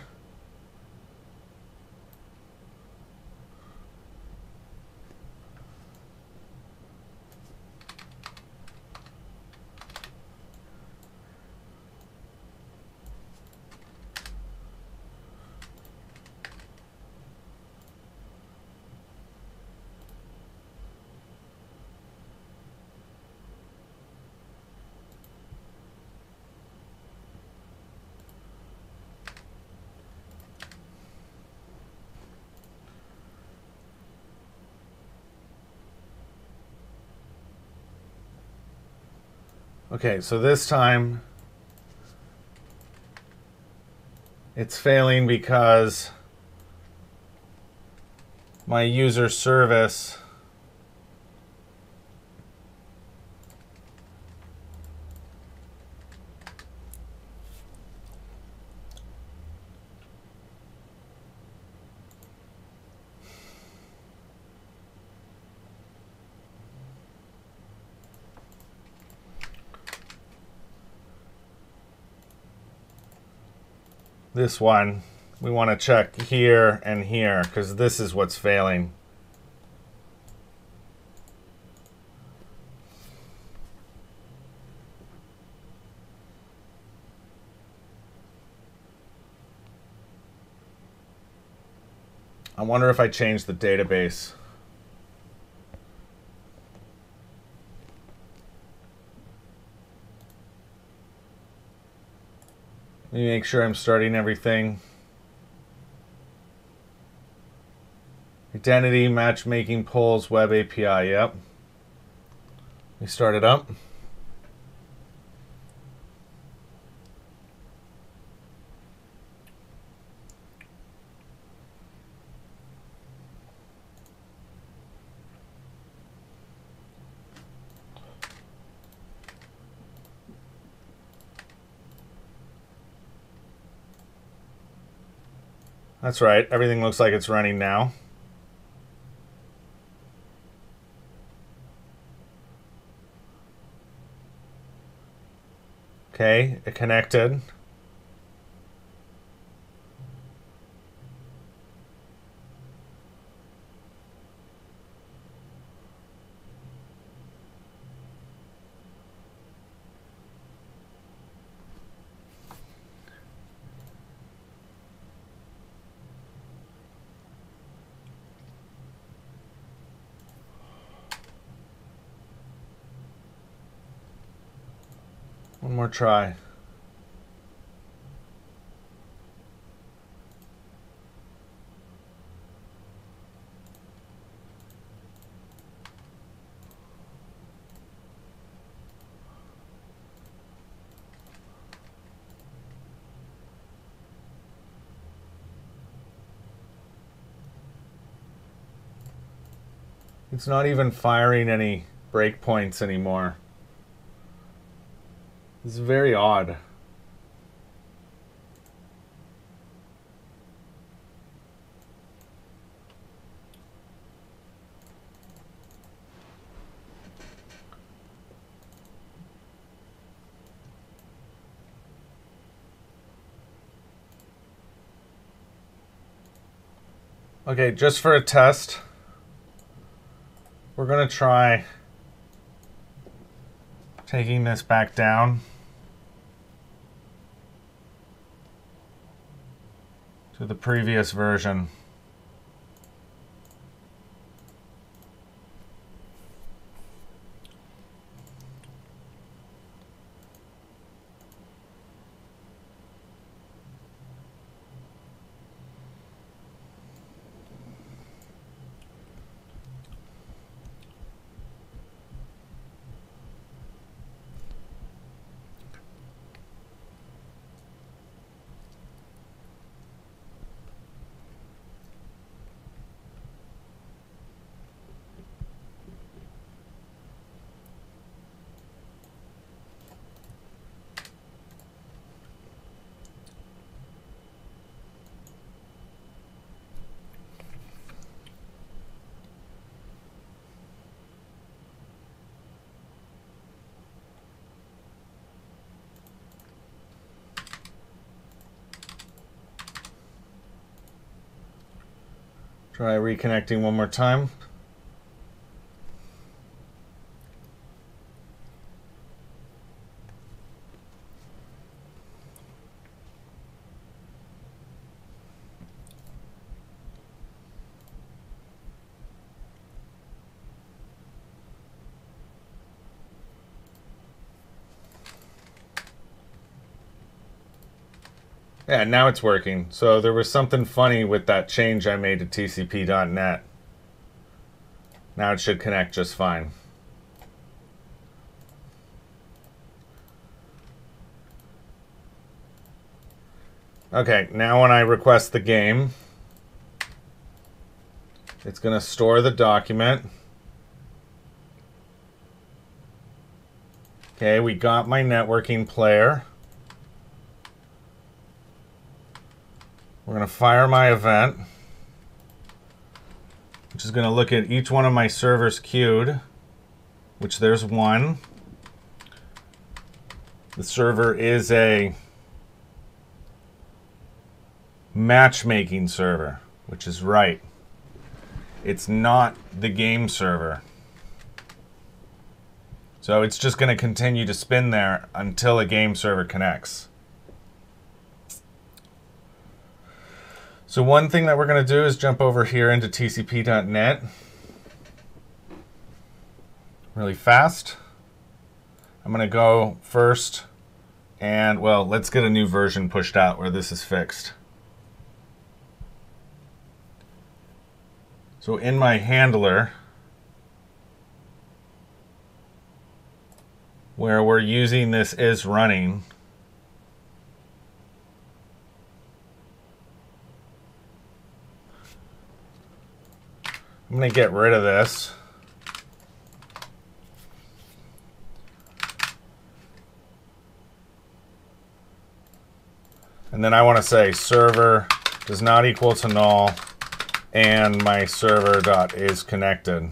Okay, so this time it's failing because my user service this one, we want to check here and here because this is what's failing. I wonder if I change the database. Let me make sure I'm starting everything. Identity, matchmaking, polls, web API, yep. We start it up. That's right, everything looks like it's running now. Okay, it connected. One more try. It's not even firing any breakpoints anymore. It's very odd. Okay, just for a test, we're going to try taking this back down to the previous version. Try reconnecting one more time. Yeah, now it's working. So there was something funny with that change I made to TCP.net. Now it should connect just fine. Okay, now when I request the game, it's going to store the document. Okay, we got my networking player. We're going to fire my event, which is going to look at each one of my servers queued, which there's one. The server is a matchmaking server, which is right. It's not the game server. So it's just going to continue to spin there until a game server connects. So one thing that we're going to do is jump over here into TCP.net really fast. I'm going to go first and, well, let's get a new version pushed out where this is fixed. So in my handler, where we're using this is running, I'm going to get rid of this. And then I want to say server does not equal to null and my server dot is connected.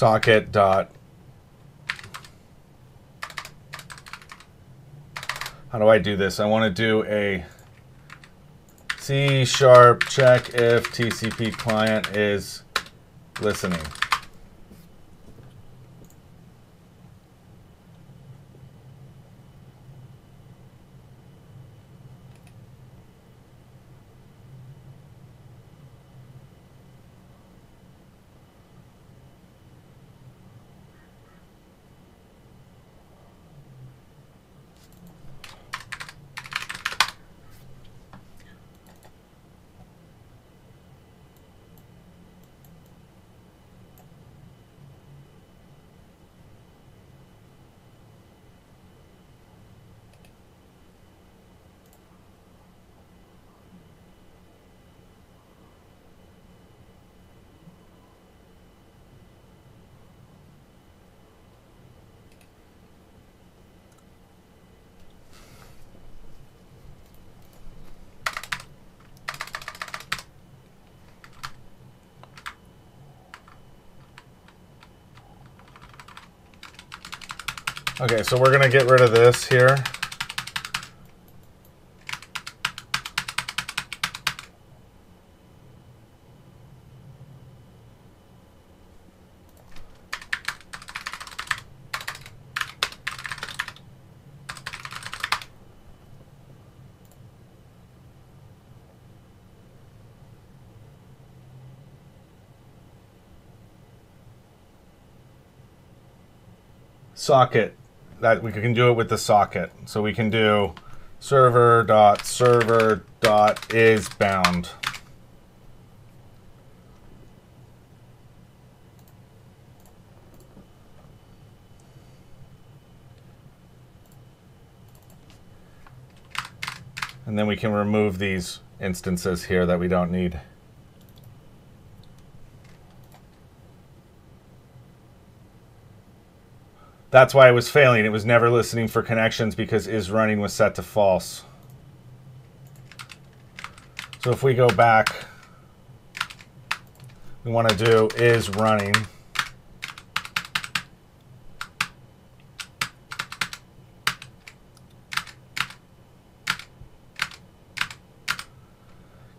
Socket dot. How do I do this? I want to do a C# check if TCP client is listening. Okay, so we're going to get rid of this here. Socket, that we can do it with the socket. So we can do server.server.isBound. And then we can remove these instances here that we don't need. That's why it was failing. It was never listening for connections because isRunning was set to false. So if we go back, we want to do isRunning.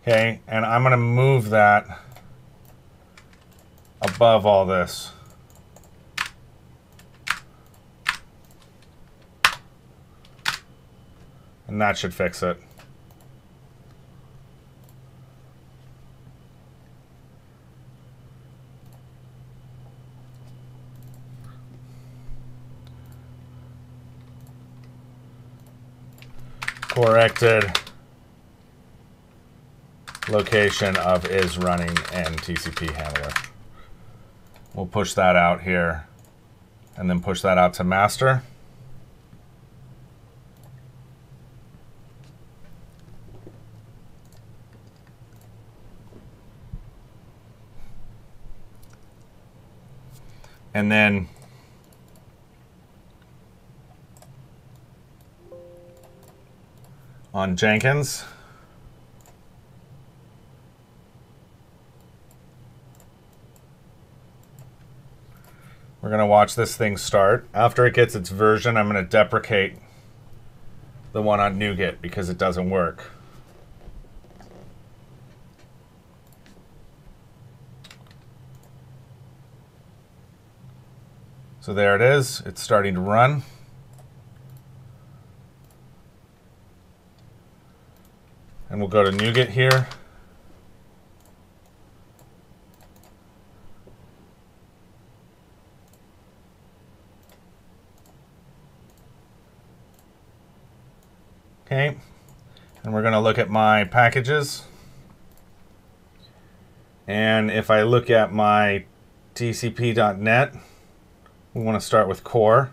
Okay, and I'm going to move that above all this. And that should fix it. Corrected location of isRunning and TCP handler. We'll push that out here and then push that out to master. And then on Jenkins, we're going to watch this thing start. After it gets its version, I'm going to deprecate the one on NuGet because it doesn't work. So there it is. It's starting to run. And we'll go to NuGet here. Okay. And we're going to look at my packages. And if I look at my tcp.net, we want to start with core.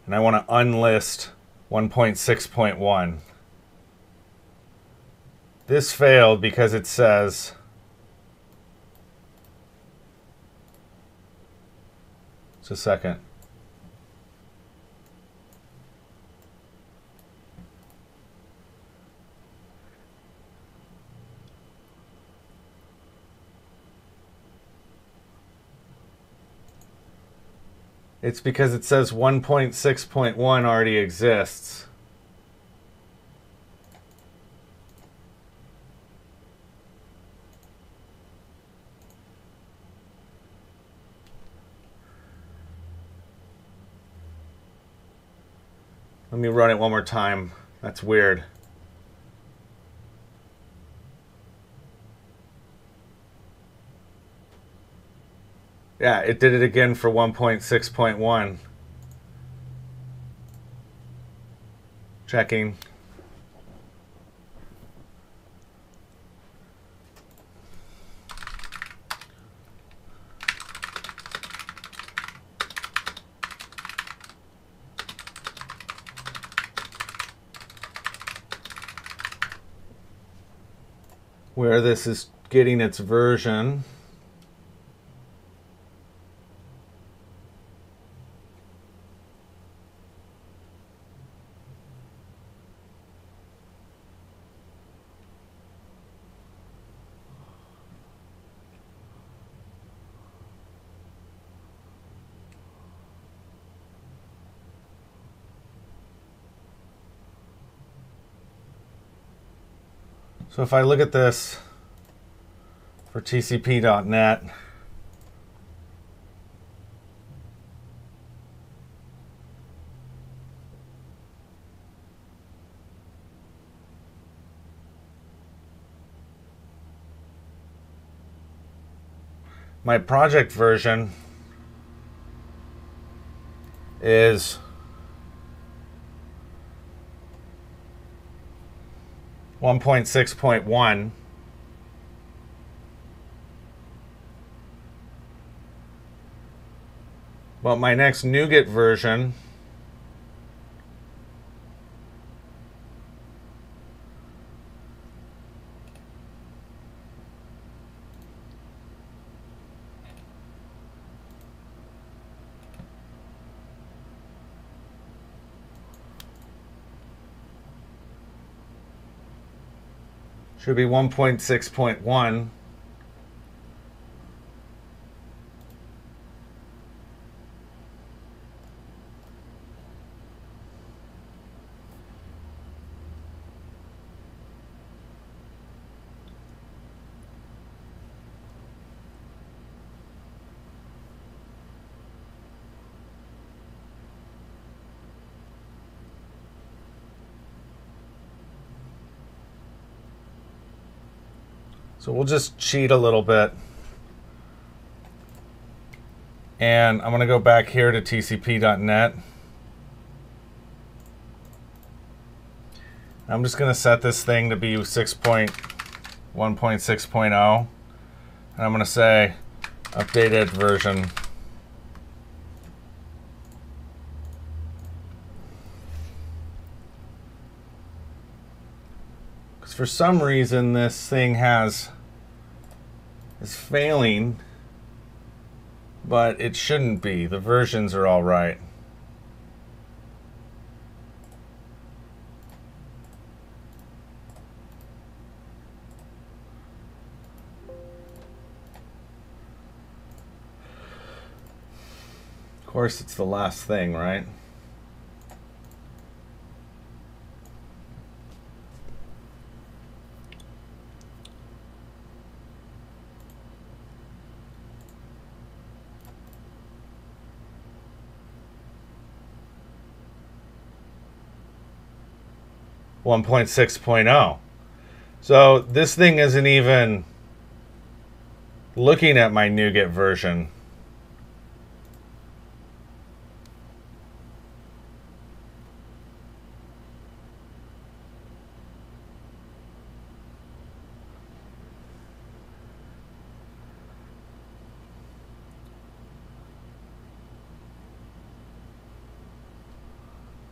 And I want to unlist 1.6.1. This failed because it says just a second. It's because it says 1.6.1 already exists. Let me run it one more time. That's weird. Yeah, it did it again for 1.6.1. Checking. Where this is getting its version. So if I look at this for TCP.NET, my project version is 1.6.1. But my next NuGet version should be 1.6.1. So we'll just cheat a little bit. And I'm going to go back here to TCP.NET. I'm just going to set this thing to be 1.6.0. And I'm going to say updated version. Because for some reason this thing is failing, but it shouldn't be. The versions are all right. Of course, it's the last thing, right? One 1.6.0. So this thing isn't even looking at my NuGet version.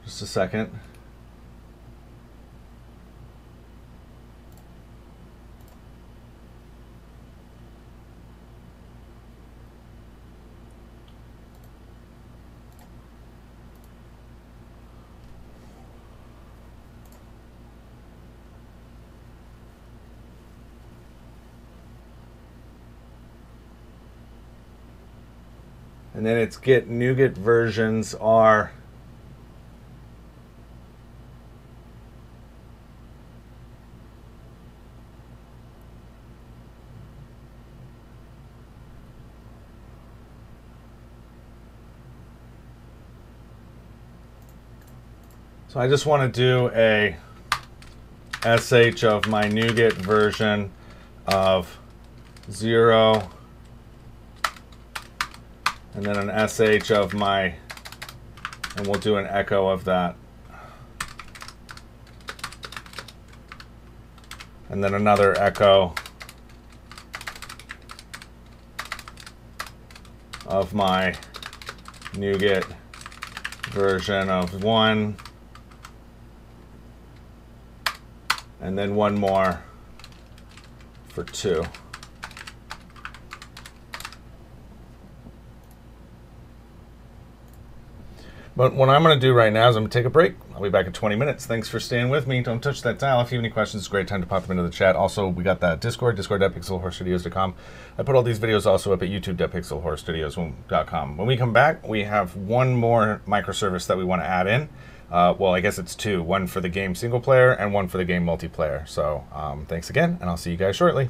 Just a second. And then its get NuGet versions are so I just want to do a sh of my NuGet version of 0, and then an sh of my, and we'll do an echo of that. And then another echo of my NuGet version of 1. And then one more for 2. But what I'm going to do right now is I'm going to take a break. I'll be back in 20 minutes. Thanks for staying with me. Don't touch that dial. If you have any questions, it's a great time to pop them into the chat. Also, we got that discord.pixelhorrorstudios.com. I put all these videos also up at youtube.pixelhorrorstudios.com. When we come back, we have one more microservice that we want to add in. Well, I guess it's two. One for the game single player and one for the game multiplayer. So thanks again, and I'll see you guys shortly.